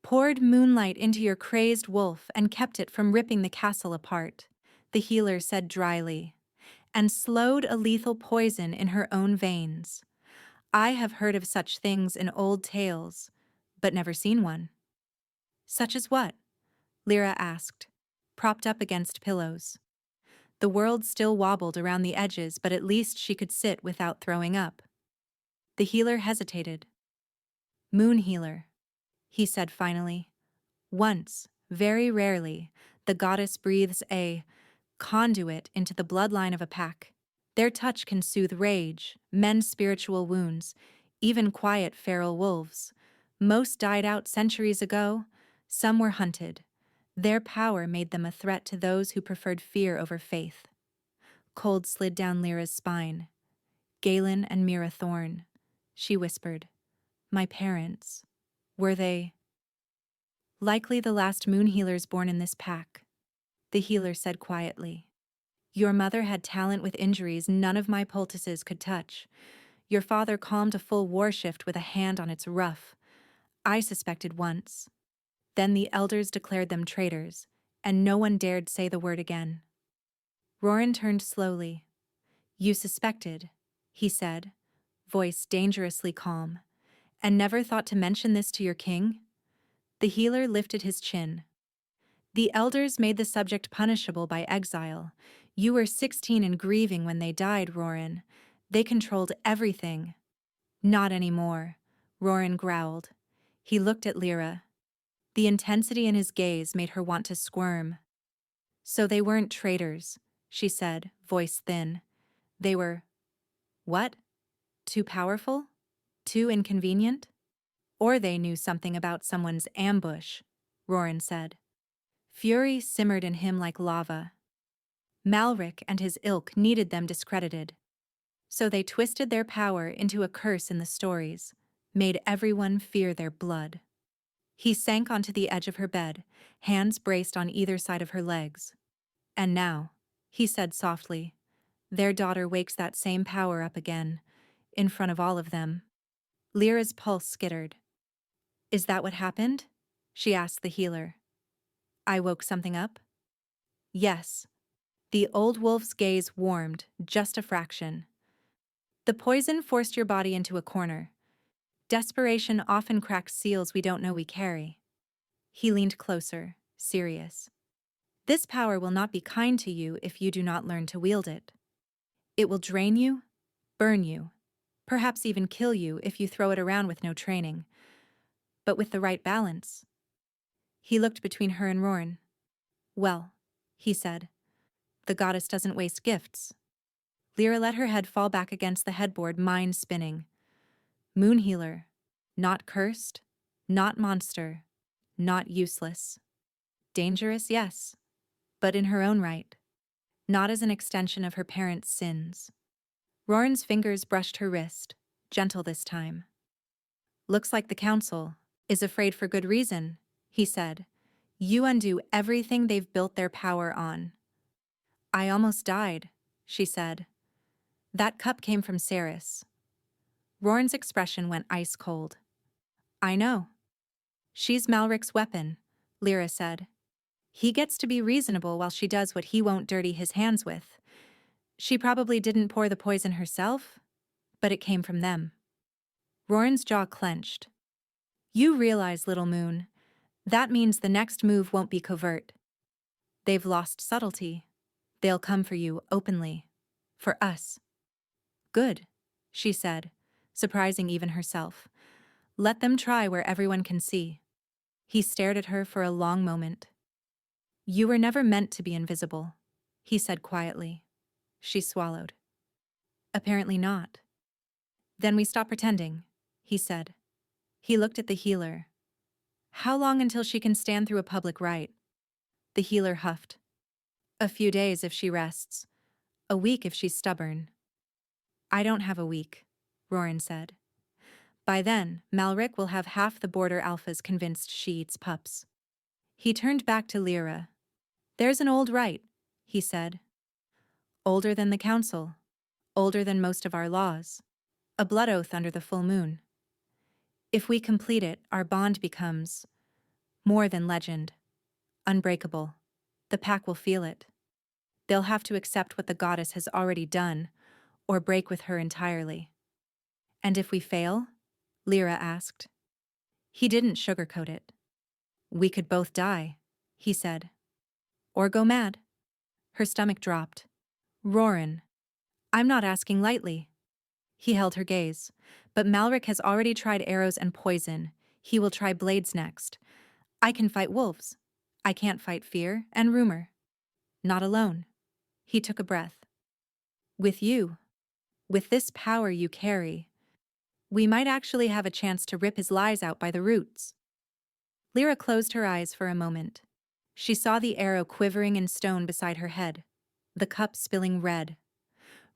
A: "Poured moonlight into your crazed wolf and kept it from ripping the castle apart," the healer said dryly, "and slowed a lethal poison in her own veins. I have heard of such things in old tales, but never seen one." "Such as what?" Lira asked, propped up against pillows. The world still wobbled around the edges, but at least she could sit without throwing up. The healer hesitated. "Moonhealer," he said finally. "Once, very rarely, the goddess breathes a conduit into the bloodline of a pack. Their touch can soothe rage, mend spiritual wounds, even quiet feral wolves. Most died out centuries ago, some were hunted. Their power made them a threat to those who preferred fear over faith." Cold slid down Lyra's spine. "Galen and Mira Thorne," she whispered. "My parents. Were they—" "Likely the last moonhealers born in this pack," the healer said quietly. "Your mother had talent with injuries none of my poultices could touch. Your father calmed a full war shift with a hand on its ruff. I suspected once. Then the elders declared them traitors, and no one dared say the word again." Roran turned slowly. "You suspected," he said, voice dangerously calm, "and never thought to mention this to your king?" The healer lifted his chin. "The elders made the subject punishable by exile. You were 16 and grieving when they died, Roran. They controlled everything." "Not anymore," Roran growled. He looked at Lira. The intensity in his gaze made her want to squirm. "So they weren't traitors," she said, voice thin. "They were— what? Too powerful? Too inconvenient? Or they knew something about someone's ambush," Roran said. Fury simmered in him like lava. Malric and his ilk needed them discredited. So they twisted their power into a curse in the stories, made everyone fear their blood. He sank onto the edge of her bed, hands braced on either side of her legs. "And now," he said softly, "their daughter wakes that same power up again, in front of all of them." Lyra's pulse skittered. "Is that what happened?" she asked the healer. "I woke something up?" "Yes." The old wolf's gaze warmed, just a fraction. The poison forced your body into a corner. Desperation often cracks seals we don't know we carry. He leaned closer, serious. This power will not be kind to you if you do not learn to wield it. It will drain you, burn you, perhaps even kill you if you throw it around with no training. But with the right balance. He looked between her and Roran. Well, he said, the goddess doesn't waste gifts. Lira let her head fall back against the headboard, mind spinning. Moonhealer. Not cursed, not monster, not useless. Dangerous, yes, but in her own right. Not as an extension of her parents' sins. Roran's fingers brushed her wrist, gentle this time. Looks like the council is afraid for good reason, he said. You undo everything they've built their power on. I almost died, she said. That cup came from Saris. Roran's expression went ice cold. I know. She's Malric's weapon, Lira said. He gets to be reasonable while she does what he won't dirty his hands with. She probably didn't pour the poison herself, but it came from them. Roran's jaw clenched. You realize, little moon, that means the next move won't be covert. They've lost subtlety. They'll come for you openly. For us. Good, she said, surprising even herself. Let them try where everyone can see. He stared at her for a long moment. You were never meant to be invisible, he said quietly. She swallowed. Apparently not. Then we stop pretending, he said. He looked at the healer. How long until she can stand through a public rite? The healer huffed. A few days if she rests. A week if she's stubborn. I don't have a week, Roran said. By then, Malric will have half the border alphas convinced she eats pups. He turned back to Lira. There's an old rite, he said. Older than the council. Older than most of our laws. A blood oath under the full moon. If we complete it, our bond becomes more than legend. Unbreakable. The pack will feel it. They'll have to accept what the goddess has already done, or break with her entirely. And if we fail? Lira asked. He didn't sugarcoat it. We could both die, he said. Or go mad. Her stomach dropped. Roran. I'm not asking lightly. He held her gaze. But Malric has already tried arrows and poison. He will try blades next. I can fight wolves. I can't fight fear and rumor. Not alone. He took a breath. With you. With this power you carry. We might actually have a chance to rip his lies out by the roots. Lira closed her eyes for a moment. She saw the arrow quivering in stone beside her head, the cup spilling red.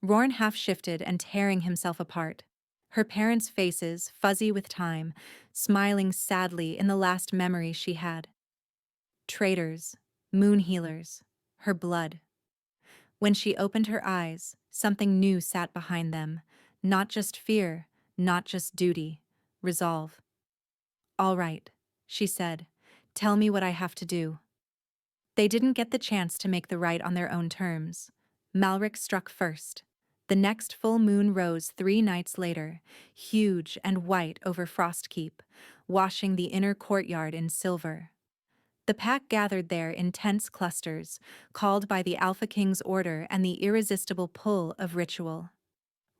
A: Roran half shifted and tearing himself apart. Her parents' faces, fuzzy with time, smiling sadly in the last memory she had. Traitors, moonhealers, her blood. When she opened her eyes, something new sat behind them, not just fear, not just duty, resolve. All right, she said, tell me what I have to do. They didn't get the chance to make the right on their own terms. Malric struck first. The next full moon rose 3 nights later, huge and white over Frostkeep, washing the inner courtyard in silver. The pack gathered there in tense clusters, called by the Alpha King's order and the irresistible pull of ritual.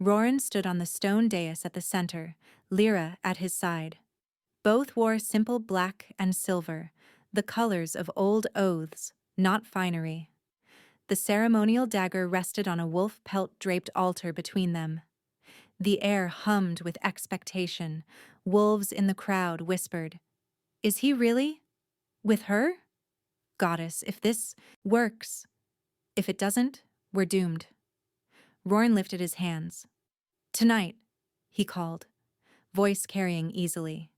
A: Roran stood on the stone dais at the center, Lira at his side. Both wore simple black and silver, the colors of old oaths, not finery. The ceremonial dagger rested on a wolf pelt-draped altar between them. The air hummed with expectation. Wolves in the crowd whispered, "Is he really? With her? Goddess, if this works. If it doesn't, we're doomed." Roran lifted his hands. "Tonight," he called, voice carrying easily.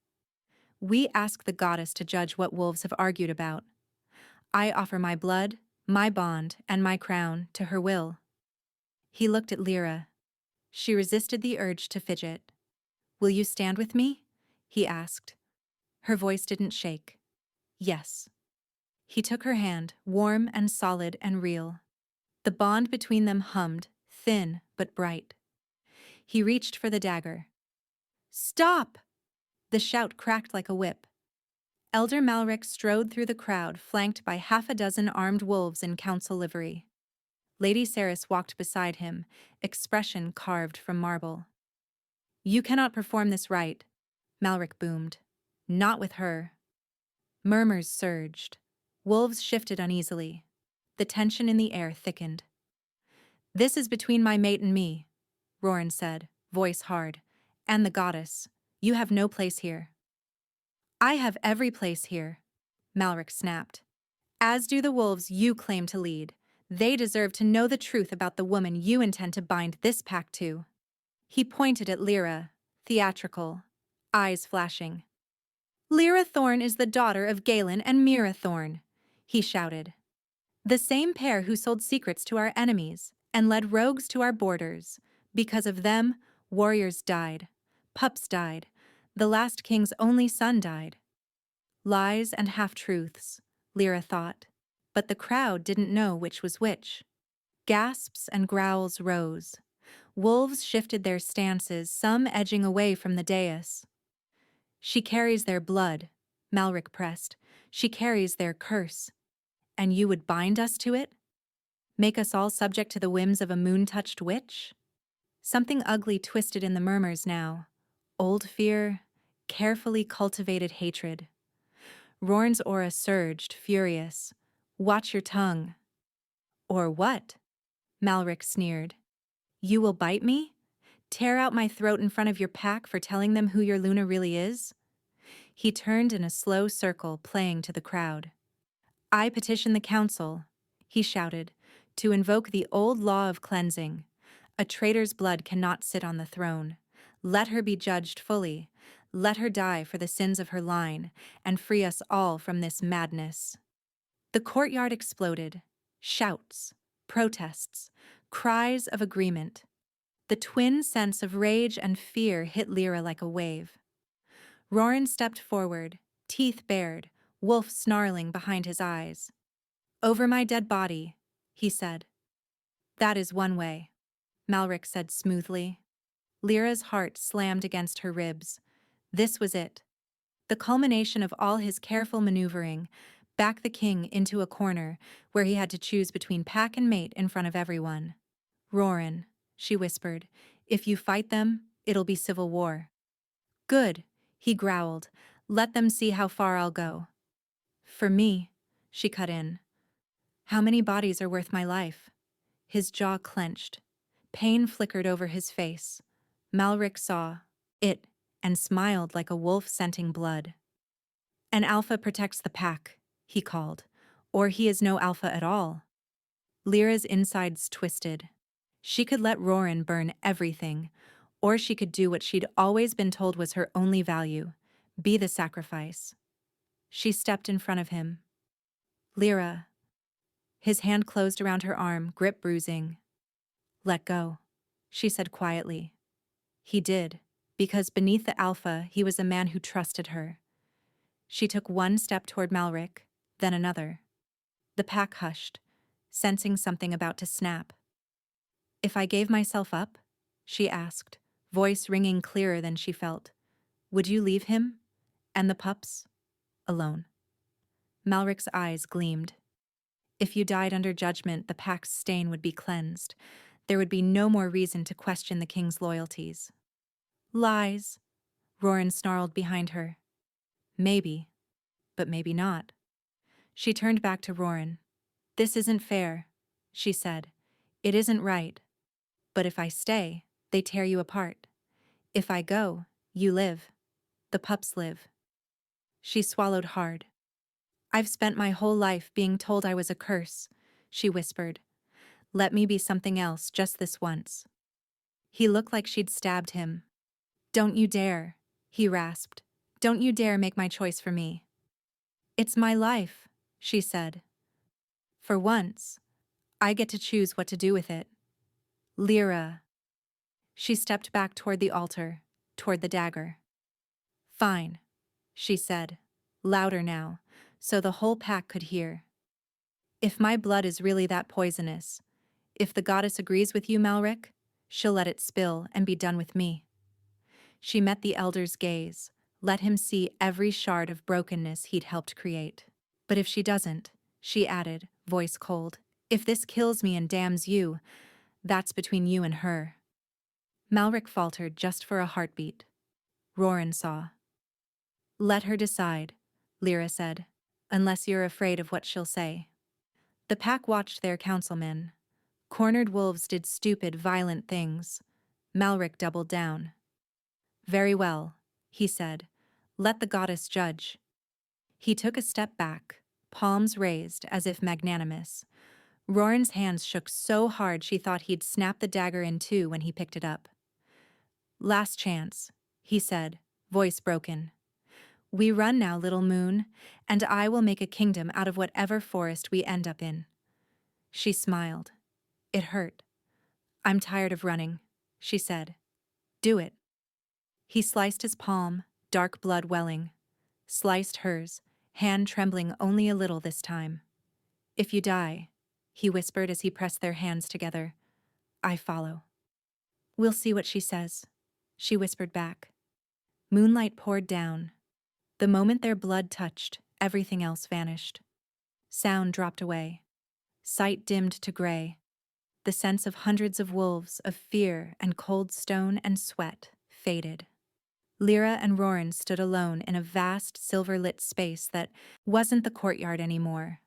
A: "We ask the goddess to judge what wolves have argued about. I offer my blood, my bond, and my crown to her will." He looked at Lira. She resisted the urge to fidget. "Will you stand with me?" he asked. Her voice didn't shake. "Yes." He took her hand, warm and solid and real. The bond between them hummed, thin but bright. He reached for the dagger. "Stop!" The shout cracked like a whip. Elder Malric strode through the crowd, flanked by half a dozen armed wolves in council livery. Lady Saris walked beside him, expression carved from marble. "You cannot perform this rite," Malric boomed. "Not with her." Murmurs surged. Wolves shifted uneasily. The tension in the air thickened. "This is between my mate and me," Roran said, voice hard. "And the goddess. You have no place here." "I have every place here," Malric snapped. "As do the wolves you claim to lead. They deserve to know the truth about the woman you intend to bind this pact to." He pointed at Lira, theatrical, eyes flashing. "Lira Thorne is the daughter of Galen and Mira Thorne," he shouted. "The same pair who sold secrets to our enemies and led rogues to our borders. Because of them, warriors died. Pups died. The last king's only son died." Lies and half-truths, Lira thought, but the crowd didn't know which was which. Gasps and growls rose. Wolves shifted their stances, some edging away from the dais. "She carries their blood," Malric pressed. "She carries their curse. And you would bind us to it? Make us all subject to the whims of a moon-touched witch?" Something ugly twisted in the murmurs now. Old fear, carefully cultivated hatred. Roran's aura surged, furious. "Watch your tongue." "Or what?" Malric sneered. "You will bite me? Tear out my throat in front of your pack for telling them who your Luna really is?" He turned in a slow circle, playing to the crowd. "I petition the council," he shouted, "to invoke the old law of cleansing. A traitor's blood cannot sit on the throne. Let her be judged fully. Let her die for the sins of her line, and free us all from this madness." The courtyard exploded. Shouts, protests, cries of agreement. The twin sense of rage and fear hit Lira like a wave. Roran stepped forward, teeth bared, wolf snarling behind his eyes. "Over my dead body," he said. "That is one way," Malric said smoothly. Lyra's heart slammed against her ribs. This was it. The culmination of all his careful maneuvering, back the king into a corner where he had to choose between pack and mate in front of everyone. "Roran," she whispered, "if you fight them, it'll be civil war." "Good," he growled. "Let them see how far I'll go." "For me," she cut in. "How many bodies are worth my life?" His jaw clenched. Pain flickered over his face. Malric saw it and smiled like a wolf scenting blood. "An alpha protects the pack," he called, "or he is no alpha at all." Lyra's insides twisted. She could let Roran burn everything, or she could do what she'd always been told was her only value, be the sacrifice. She stepped in front of him. "Lira." His hand closed around her arm, grip bruising. "Let go," she said quietly. He did, because beneath the alpha he was a man who trusted her. She took one step toward Malric, then another. The pack hushed, sensing something about to snap. "If I gave myself up?" she asked, voice ringing clearer than she felt. "Would you leave him? And the pups? Alone?" Malric's eyes gleamed. "If you died under judgment, the pack's stain would be cleansed. There would be no more reason to question the king's loyalties." "Lies," Roran snarled behind her. "Maybe, but maybe not." She turned back to Roran. "This isn't fair," she said. "It isn't right. But if I stay, they tear you apart. If I go, you live. The pups live." She swallowed hard. "I've spent my whole life being told I was a curse," she whispered. "Let me be something else just this once." He looked like she'd stabbed him. "Don't you dare," he rasped. "Don't you dare make my choice for me." "It's my life," she said. "For once, I get to choose what to do with it." "Lira." She stepped back toward the altar, toward the dagger. "Fine," she said, louder now, so the whole pack could hear. "If my blood is really that poisonous, if the goddess agrees with you, Malric," she'll let it spill and be done with me. She met the elder's gaze, let him see every shard of brokenness he'd helped create. But if she doesn't, she added, voice cold, if this kills me and damns you, that's between you and her. Malric faltered just for a heartbeat. Roran saw. Let her decide, Lira said, unless you're afraid of what she'll say. The pack watched their councilmen. Cornered wolves did stupid, violent things. Malric doubled down. Very well, he said. Let the goddess judge. He took a step back, palms raised as if magnanimous. Roran's hands shook so hard she thought he'd snap the dagger in two when he picked it up. Last chance, he said, voice broken. We run now, little moon, and I will make a kingdom out of whatever forest we end up in. She smiled. It hurt. I'm tired of running, she said. Do it. He sliced his palm, dark blood welling. Sliced hers, hand trembling only a little this time. If you die, he whispered as he pressed their hands together, I follow. We'll see what she says, she whispered back. Moonlight poured down. The moment their blood touched, everything else vanished. Sound dropped away. Sight dimmed to gray. The sense of hundreds of wolves, of fear and cold stone and sweat, faded. Lira and Roran stood alone in a vast, silver-lit space that wasn't the courtyard anymore.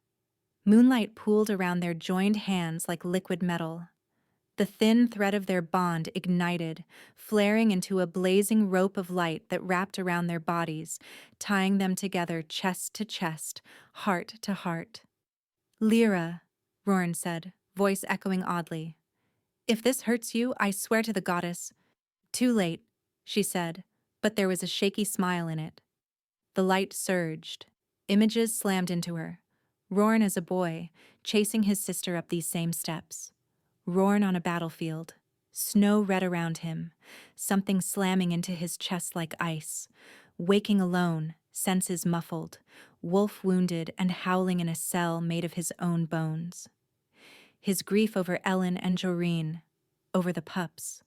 A: Moonlight pooled around their joined hands like liquid metal. The thin thread of their bond ignited, flaring into a blazing rope of light that wrapped around their bodies, tying them together chest to chest, heart to heart. Lira, Roran said, voice echoing oddly. If this hurts you, I swear to the goddess. Too late, she said, but there was a shaky smile in it. The light surged. Images slammed into her. Roran as a boy, chasing his sister up these same steps. Roran on a battlefield. Snow red around him. Something slamming into his chest like ice. Waking alone, senses muffled. Wolf wounded and howling in a cell made of his own bones. His grief over Ellen and Joreen. Over the pups.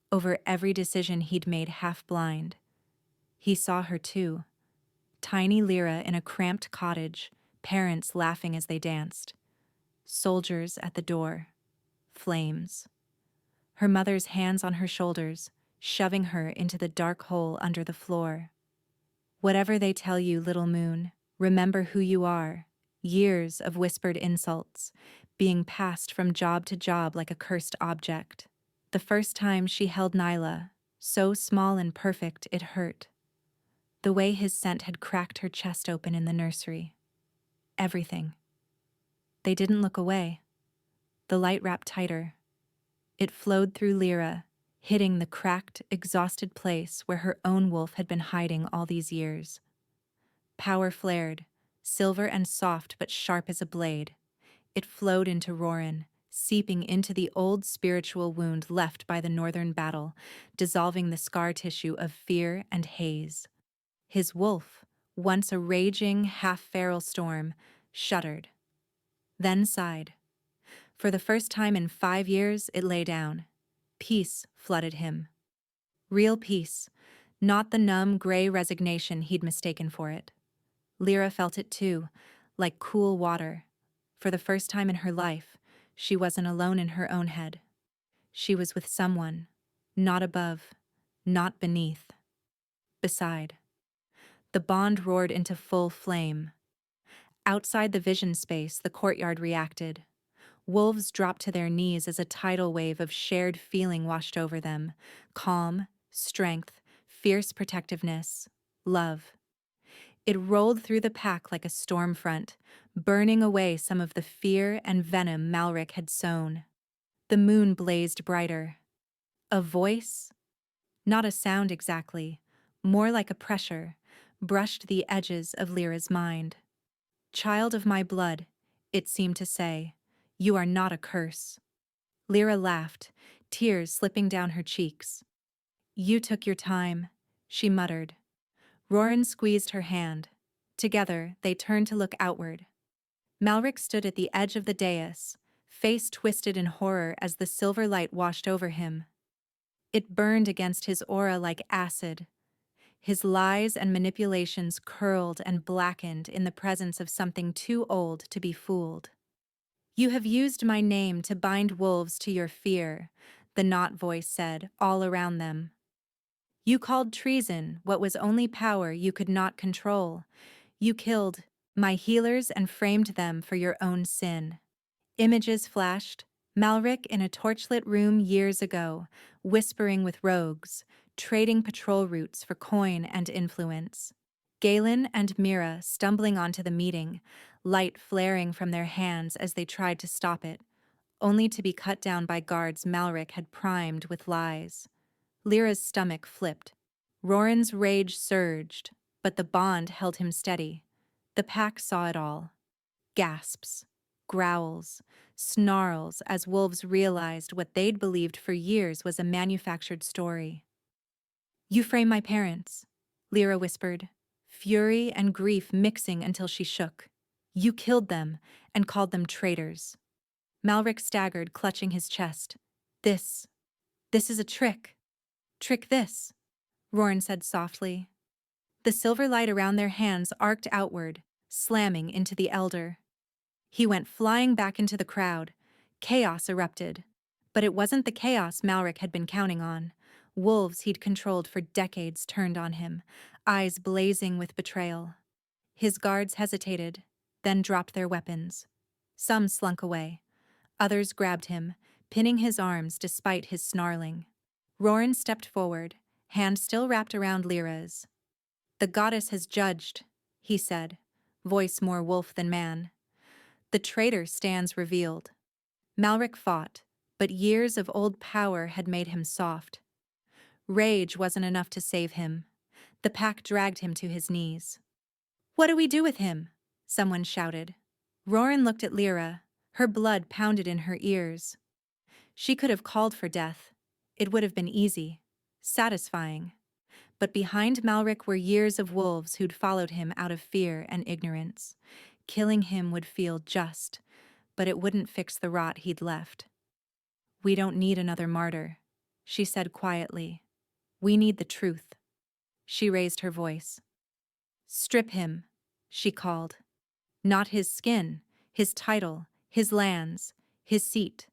A: Over every decision he'd made half-blind. He saw her too. Tiny Lira in a cramped cottage, parents laughing as they danced. Soldiers at the door. Flames. Her mother's hands on her shoulders, shoving her into the dark hole under the floor. Whatever they tell you, little moon, remember who you are. Years of whispered insults, being passed from job to job like a cursed object. The first time she held Nyla, so small and perfect it hurt. The way his scent had cracked her chest open in the nursery. Everything. They didn't look away. The light wrapped tighter. It flowed through Lira, hitting the cracked, exhausted place where her own wolf had been hiding all these years. Power flared, silver and soft but sharp as a blade. It flowed into Roran, seeping into the old spiritual wound left by the northern battle, dissolving the scar tissue of fear and haze. His wolf, once a raging, half-feral storm, shuddered. Then sighed. For the first time in 5 years, it lay down. Peace flooded him. Real peace, not the numb, gray resignation he'd mistaken for it. Lira felt it too, like cool water. For the first time in her life, she wasn't alone in her own head. She was with someone, not above, not beneath. Beside. The bond roared into full flame. Outside the vision space, the courtyard reacted. Wolves dropped to their knees as a tidal wave of shared feeling washed over them. Calm, strength, fierce protectiveness, love. It rolled through the pack like a storm front, burning away some of the fear and venom Malric had sown. The moon blazed brighter. A voice? Not a sound exactly, more like a pressure, brushed the edges of Lyra's mind. Child of my blood, it seemed to say, you are not a curse. Lira laughed, tears slipping down her cheeks. You took your time, she muttered. Roran squeezed her hand. Together, they turned to look outward. Malric stood at the edge of the dais, face twisted in horror as the silver light washed over him. It burned against his aura like acid. His lies and manipulations curled and blackened in the presence of something too old to be fooled. "You have used my name to bind wolves to your fear," the Knot voice said, all around them. "You called treason what was only power you could not control. You killed my healers and framed them for your own sin." Images flashed. Malric in a torchlit room years ago, whispering with rogues, trading patrol routes for coin and influence. Galen and Mira stumbling onto the meeting, light flaring from their hands as they tried to stop it, only to be cut down by guards Malric had primed with lies. Lyra's stomach flipped. Roran's rage surged, but the bond held him steady. The pack saw it all. Gasps, growls, snarls as wolves realized what they'd believed for years was a manufactured story. "You frame my parents," Lira whispered, fury and grief mixing until she shook. "You killed them and called them traitors." Malric staggered, clutching his chest. This is a trick. "Trick this," Roran said softly. The silver light around their hands arced outward, slamming into the elder. He went flying back into the crowd. Chaos erupted. But it wasn't the chaos Malric had been counting on. Wolves he'd controlled for decades turned on him, eyes blazing with betrayal. His guards hesitated, then dropped their weapons. Some slunk away. Others grabbed him, pinning his arms despite his snarling. Roran stepped forward, hand still wrapped around Lyra's. "The goddess has judged," he said, voice more wolf than man. "The traitor stands revealed." Malric fought, but years of old power had made him soft. Rage wasn't enough to save him. The pack dragged him to his knees. "What do we do with him?" someone shouted. Roran looked at Lira, her blood pounded in her ears. She could have called for death. It would have been easy, satisfying. But behind Malric were years of wolves who'd followed him out of fear and ignorance. Killing him would feel just, but it wouldn't fix the rot he'd left. "We don't need another martyr," she said quietly. "We need the truth." She raised her voice. "Strip him," she called. "Not his skin, his title, his lands, his seat.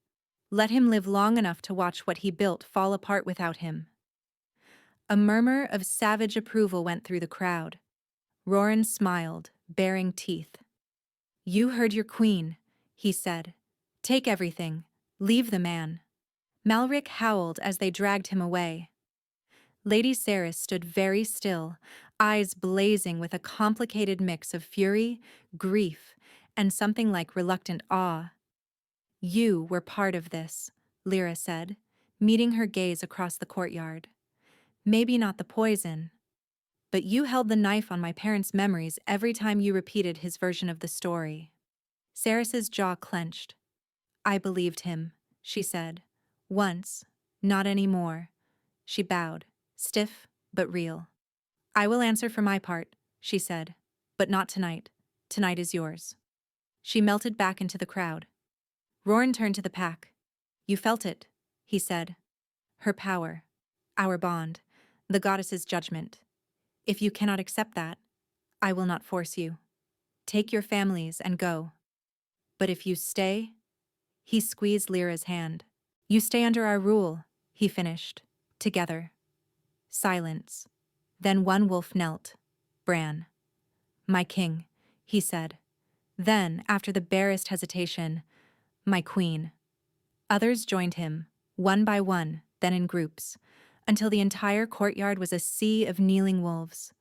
A: Let him live long enough to watch what he built fall apart without him." A murmur of savage approval went through the crowd. Roran smiled, baring teeth. "You heard your queen," he said. "Take everything. Leave the man." Malric howled as they dragged him away. Lady Saris stood very still, eyes blazing with a complicated mix of fury, grief, and something like reluctant awe. "You were part of this," Lira said, meeting her gaze across the courtyard. "Maybe not the poison, but you held the knife on my parents' memories every time you repeated his version of the story." Saris's jaw clenched. "I believed him," she said. "Once, not anymore." She bowed, stiff but real. "I will answer for my part," she said, "but not tonight. Tonight is yours." She melted back into the crowd. Roran turned to the pack. "You felt it," he said. "Her power, our bond, the goddess's judgment. If you cannot accept that, I will not force you. Take your families and go. But if you stay," he squeezed Lyra's hand. "You stay under our rule," he finished. "Together." Silence. Then one wolf knelt. Bran. "My king," he said. Then, after the barest hesitation, "My queen." Others joined him, one by one, then in groups, until the entire courtyard was a sea of kneeling wolves.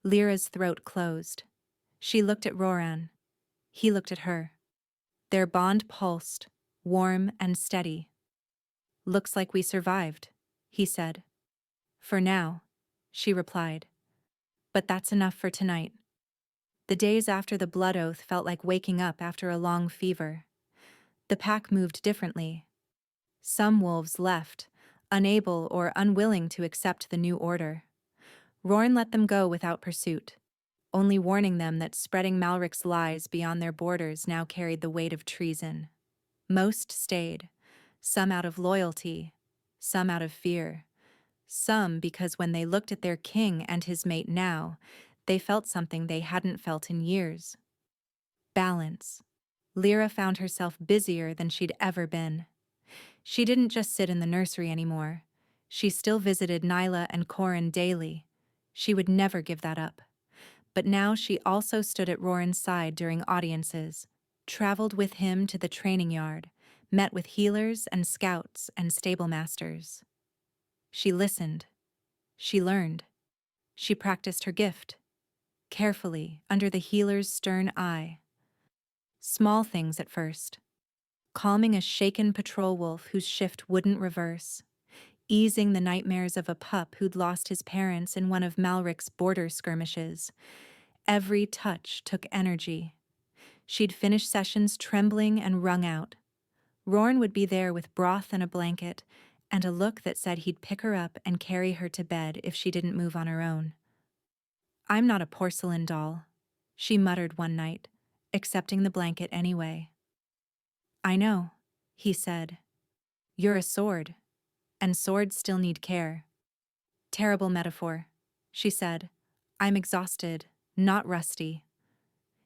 A: Lyra's throat closed. She looked at Roran. He looked at her. Their bond pulsed, warm and steady. "Looks like we survived," he said. "For now," she replied. "But that's enough for tonight." The days after the blood oath felt like waking up after a long fever. The pack moved differently. Some wolves left, unable or unwilling to accept the new order. Roran let them go without pursuit, only warning them that spreading Malric's lies beyond their borders now carried the weight of treason. Most stayed, some out of loyalty, some out of fear, some because when they looked at their king and his mate now, they felt something they hadn't felt in years. Balance. Lira found herself busier than she'd ever been. She didn't just sit in the nursery anymore. She still visited Nyla and Corin daily. She would never give that up. But now she also stood at Roran's side during audiences, traveled with him to the training yard, met with healers and scouts and stable masters. She listened. She learned. She practiced her gift, carefully, under the healer's stern eye. Small things at first. Calming a shaken patrol wolf whose shift wouldn't reverse. Easing the nightmares of a pup who'd lost his parents in one of Malric's border skirmishes. Every touch took energy. She'd finish sessions trembling and wrung out. Roran would be there with broth and a blanket, and a look that said he'd pick her up and carry her to bed if she didn't move on her own. "I'm not a porcelain doll," she muttered one night, accepting the blanket anyway. "I know," he said. "You're a sword, and swords still need care." "Terrible metaphor," she said. "I'm exhausted, not rusty."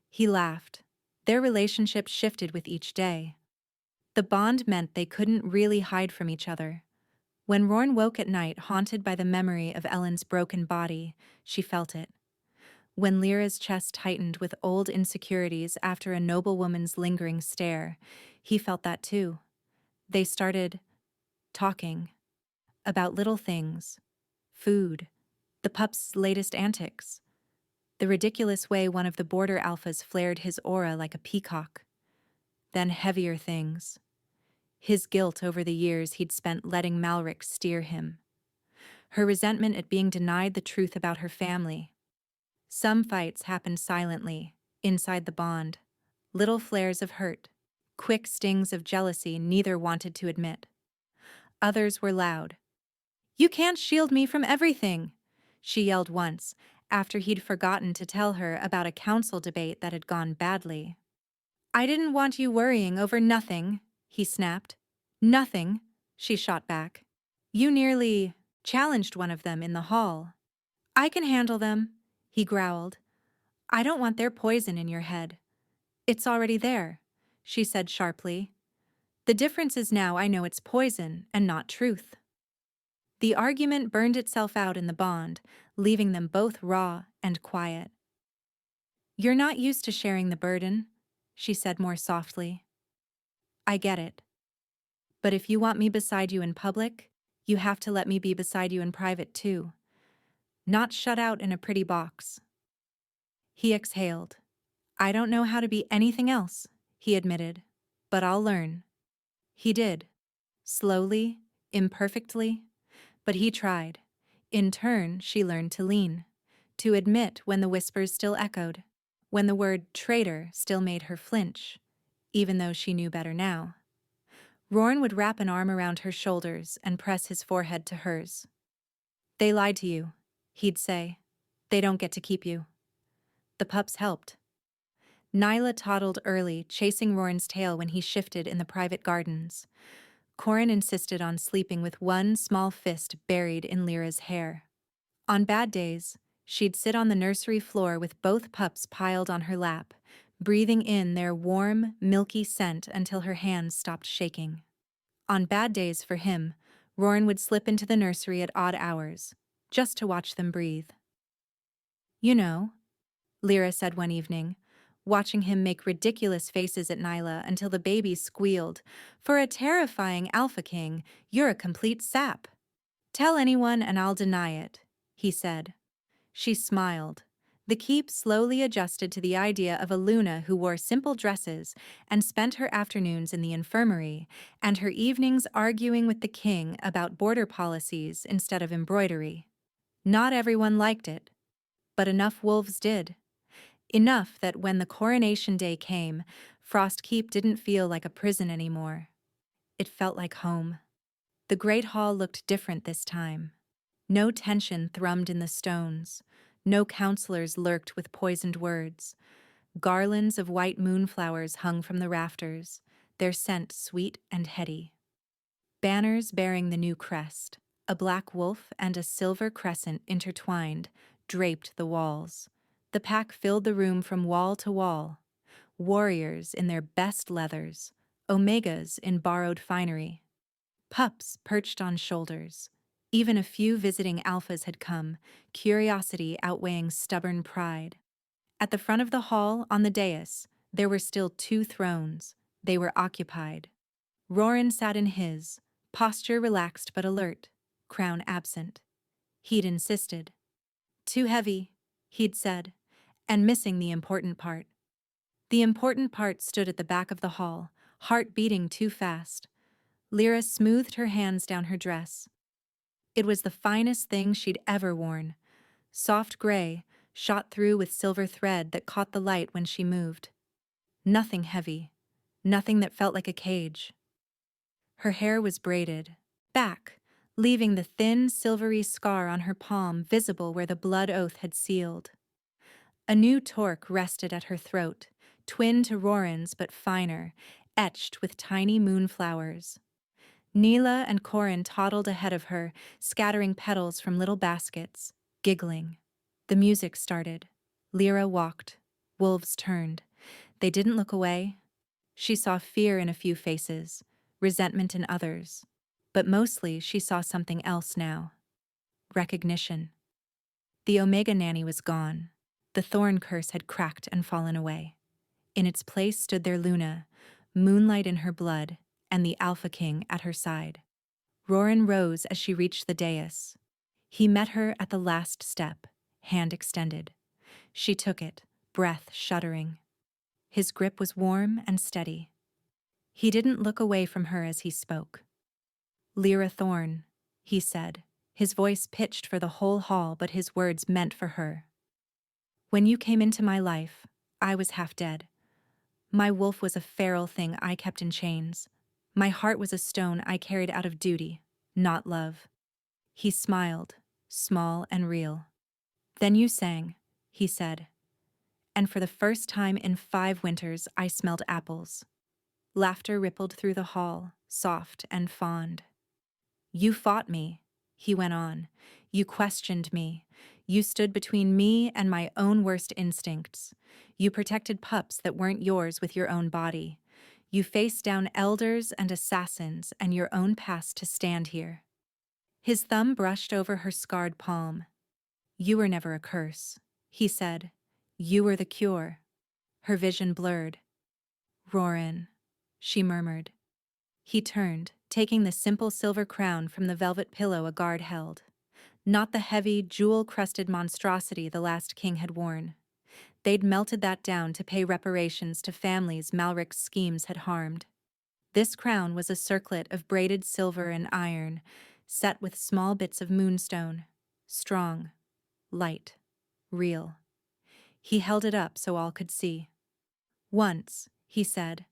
A: He laughed. Their relationship shifted with each day. The bond meant they couldn't really hide from each other. When Roran woke at night haunted by the memory of Ellen's broken body, she felt it. When Lyra's chest tightened with old insecurities after a noblewoman's lingering stare, he felt that too. They started talking about little things, food, the pup's latest antics, the ridiculous way one of the border alphas flared his aura like a peacock. Then heavier things. His guilt over the years he'd spent letting Malric steer him. Her resentment at being denied the truth about her family. Some fights happened silently, inside the bond. Little flares of hurt, quick stings of jealousy neither wanted to admit. Others were loud. "You can't shield me from everything," she yelled once, after he'd forgotten to tell her about a council debate that had gone badly. "I didn't want you worrying over nothing," he snapped. "Nothing," she shot back. "You nearly challenged one of them in the hall." "I can handle them," he growled. "I don't want their poison in your head." "It's already there," she said sharply. "The difference is now I know it's poison and not truth." The argument burned itself out in the bond, leaving them both raw and quiet. "You're not used to sharing the burden," she said more softly. "I get it. But if you want me beside you in public, you have to let me be beside you in private too. Not shut out in a pretty box." He exhaled. "I don't know how to be anything else," he admitted, "but I'll learn." He did. Slowly, imperfectly, but he tried. In turn, she learned to lean, to admit when the whispers still echoed, when the word traitor still made her flinch, even though she knew better now. Roran would wrap an arm around her shoulders and press his forehead to hers. "They lied to you," he'd say. "They don't get to keep you." The pups helped. Nyla toddled early, chasing Roran's tail when he shifted in the private gardens. Corin insisted on sleeping with one small fist buried in Lyra's hair. On bad days, she'd sit on the nursery floor with both pups piled on her lap, breathing in their warm, milky scent until her hands stopped shaking. On bad days for him, Roran would slip into the nursery at odd hours, just to watch them breathe. "You know," Lira said one evening, watching him make ridiculous faces at Nyla until the baby squealed, "For a terrifying alpha king, you're a complete sap." "Tell anyone and I'll deny it," he said. She smiled. The keep slowly adjusted to the idea of a Luna who wore simple dresses and spent her afternoons in the infirmary and her evenings arguing with the king about border policies instead of embroidery. Not everyone liked it, but enough wolves did. Enough that when the coronation day came, Frost Keep didn't feel like a prison anymore. It felt like home. The Great Hall looked different this time. No tension thrummed in the stones. No councilors lurked with poisoned words. Garlands of white moonflowers hung from the rafters, their scent sweet and heady. Banners bearing the new crest, a black wolf and a silver crescent intertwined, draped the walls. The pack filled the room from wall to wall. Warriors in their best leathers, omegas in borrowed finery. Pups perched on shoulders. Even a few visiting alphas had come, curiosity outweighing stubborn pride. At the front of the hall, on the dais, there were still 2 thrones. They were occupied. Roran sat in his, posture relaxed but alert, crown absent. He'd insisted. Too heavy, he'd said, and missing the important part. The important part stood at the back of the hall, heart beating too fast. Lira smoothed her hands down her dress. It was the finest thing she'd ever worn. Soft gray, shot through with silver thread that caught the light when she moved. Nothing heavy. Nothing that felt like a cage. Her hair was braided back, leaving the thin, silvery scar on her palm visible where the blood oath had sealed. A new torque rested at her throat, twin to Roran's but finer, etched with tiny moonflowers. Neela and Corin toddled ahead of her, scattering petals from little baskets, giggling. The music started. Lira walked. Wolves turned. They didn't look away. She saw fear in a few faces, resentment in others. But mostly she saw something else now. Recognition. The Omega Nanny was gone. The thorn curse had cracked and fallen away. In its place stood their Luna, moonlight in her blood, and the Alpha King at her side. Roran rose as she reached the dais. He met her at the last step, hand extended. She took it, breath shuddering. His grip was warm and steady. He didn't look away from her as he spoke. "Lira Thorn," he said, his voice pitched for the whole hall but his words meant for her. "When you came into my life, I was half dead. My wolf was a feral thing I kept in chains. My heart was a stone I carried out of duty, not love." He smiled, small and real. "Then you sang," he said. "And for the first time in 5 winters I smelled apples." Laughter rippled through the hall, soft and fond. "You fought me," he went on. "You questioned me. You stood between me and my own worst instincts. You protected pups that weren't yours with your own body. You faced down elders and assassins and your own past to stand here." His thumb brushed over her scarred palm. "You were never a curse," he said. "You were the cure." Her vision blurred. "Roran," she murmured. He turned, taking the simple silver crown from the velvet pillow a guard held. Not the heavy, jewel-crusted monstrosity the last king had worn. They'd melted that down to pay reparations to families Malric's schemes had harmed. This crown was a circlet of braided silver and iron, set with small bits of moonstone. Strong, light, real. He held it up so all could see. "Once," he said,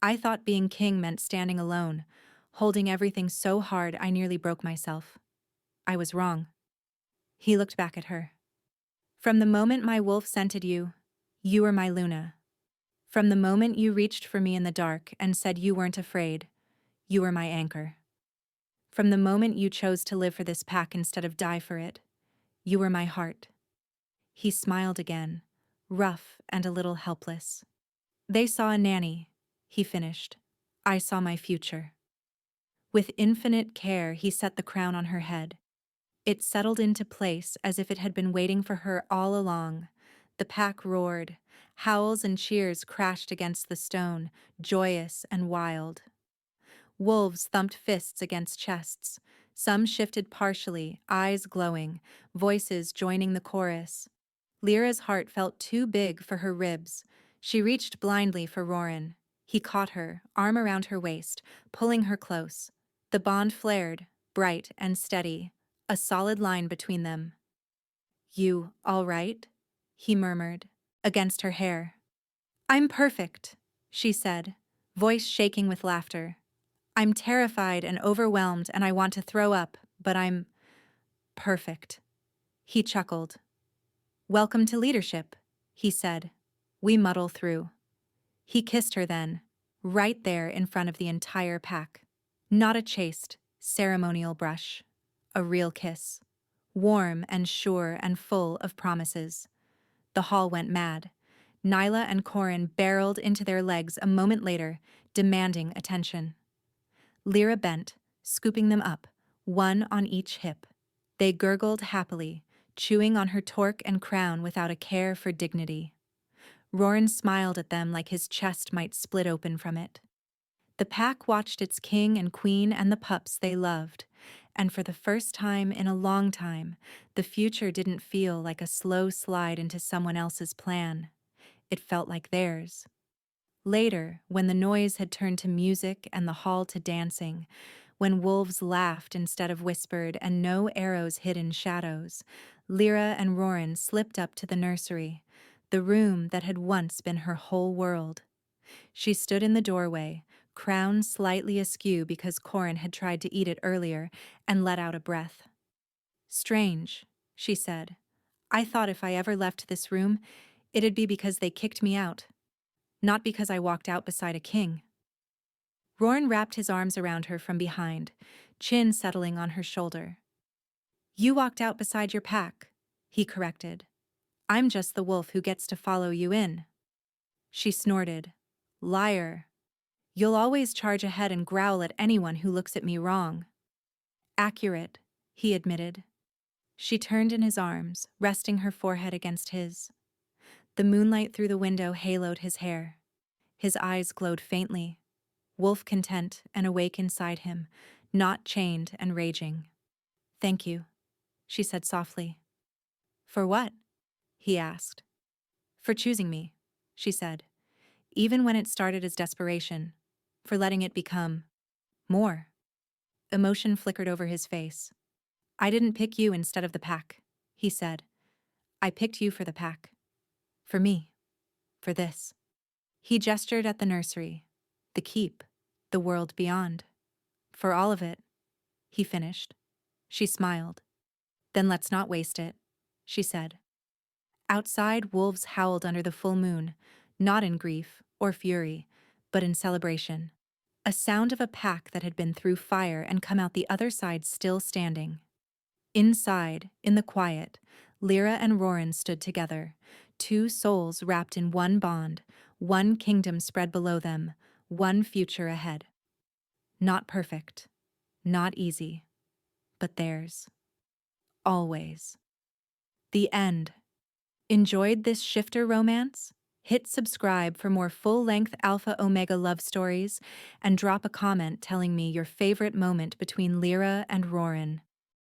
A: "I thought being king meant standing alone, holding everything so hard I nearly broke myself. I was wrong." He looked back at her. "From the moment my wolf scented you, you were my Luna. From the moment you reached for me in the dark and said you weren't afraid, you were my anchor. From the moment you chose to live for this pack instead of die for it, you were my heart." He smiled again, rough and a little helpless. "They saw a nanny," he finished. "I saw my future." With infinite care, he set the crown on her head. It settled into place as if it had been waiting for her all along. The pack roared. Howls and cheers crashed against the stone, joyous and wild. Wolves thumped fists against chests. Some shifted partially, eyes glowing, voices joining the chorus. Lyra's heart felt too big for her ribs. She reached blindly for Roran. He caught her, arm around her waist, pulling her close. The bond flared, bright and steady, a solid line between them. "You all right?" he murmured, against her hair. "I'm perfect," she said, voice shaking with laughter. "I'm terrified and overwhelmed and I want to throw up, but I'm perfect." He chuckled. "Welcome to leadership," he said. "We muddle through." He kissed her then, right there in front of the entire pack. Not a chaste, ceremonial brush. A real kiss. Warm and sure and full of promises. The hall went mad. Nyla and Corin barreled into their legs a moment later, demanding attention. Lira bent, scooping them up, one on each hip. They gurgled happily, chewing on her torque and crown without a care for dignity. Roran smiled at them like his chest might split open from it. The pack watched its king and queen and the pups they loved, and for the first time in a long time, the future didn't feel like a slow slide into someone else's plan. It felt like theirs. Later, when the noise had turned to music and the hall to dancing, when wolves laughed instead of whispered and no arrows hid in shadows, Lira and Roran slipped up to the nursery, the room that had once been her whole world. She stood in the doorway, crown slightly askew because Corin had tried to eat it earlier, and let out a breath. "Strange," she said. "I thought if I ever left this room, it'd be because they kicked me out. Not because I walked out beside a king." Roran wrapped his arms around her from behind, chin settling on her shoulder. "You walked out beside your pack," he corrected. "I'm just the wolf who gets to follow you in." She snorted. "Liar. You'll always charge ahead and growl at anyone who looks at me wrong." "Accurate," he admitted. She turned in his arms, resting her forehead against his. The moonlight through the window haloed his hair. His eyes glowed faintly, wolf content and awake inside him, not chained and raging. "Thank you," she said softly. "For what?" he asked. "For choosing me," she said, "even when it started as desperation, for letting it become more." Emotion flickered over his face. "I didn't pick you instead of the pack," he said. "I picked you for the pack. For me. For this." He gestured at the nursery, the keep, the world beyond. "For all of it," he finished. She smiled. "Then let's not waste it," she said. Outside, wolves howled under the full moon, not in grief or fury, but in celebration. A sound of a pack that had been through fire and come out the other side still standing. Inside, in the quiet, Lira and Roran stood together, two souls wrapped in one bond, one kingdom spread below them, one future ahead. Not perfect, not easy, but theirs. Always. The end. Enjoyed this shifter romance? Hit subscribe for more full-length Alpha Omega love stories, and drop a comment telling me your favorite moment between Lira and Roran.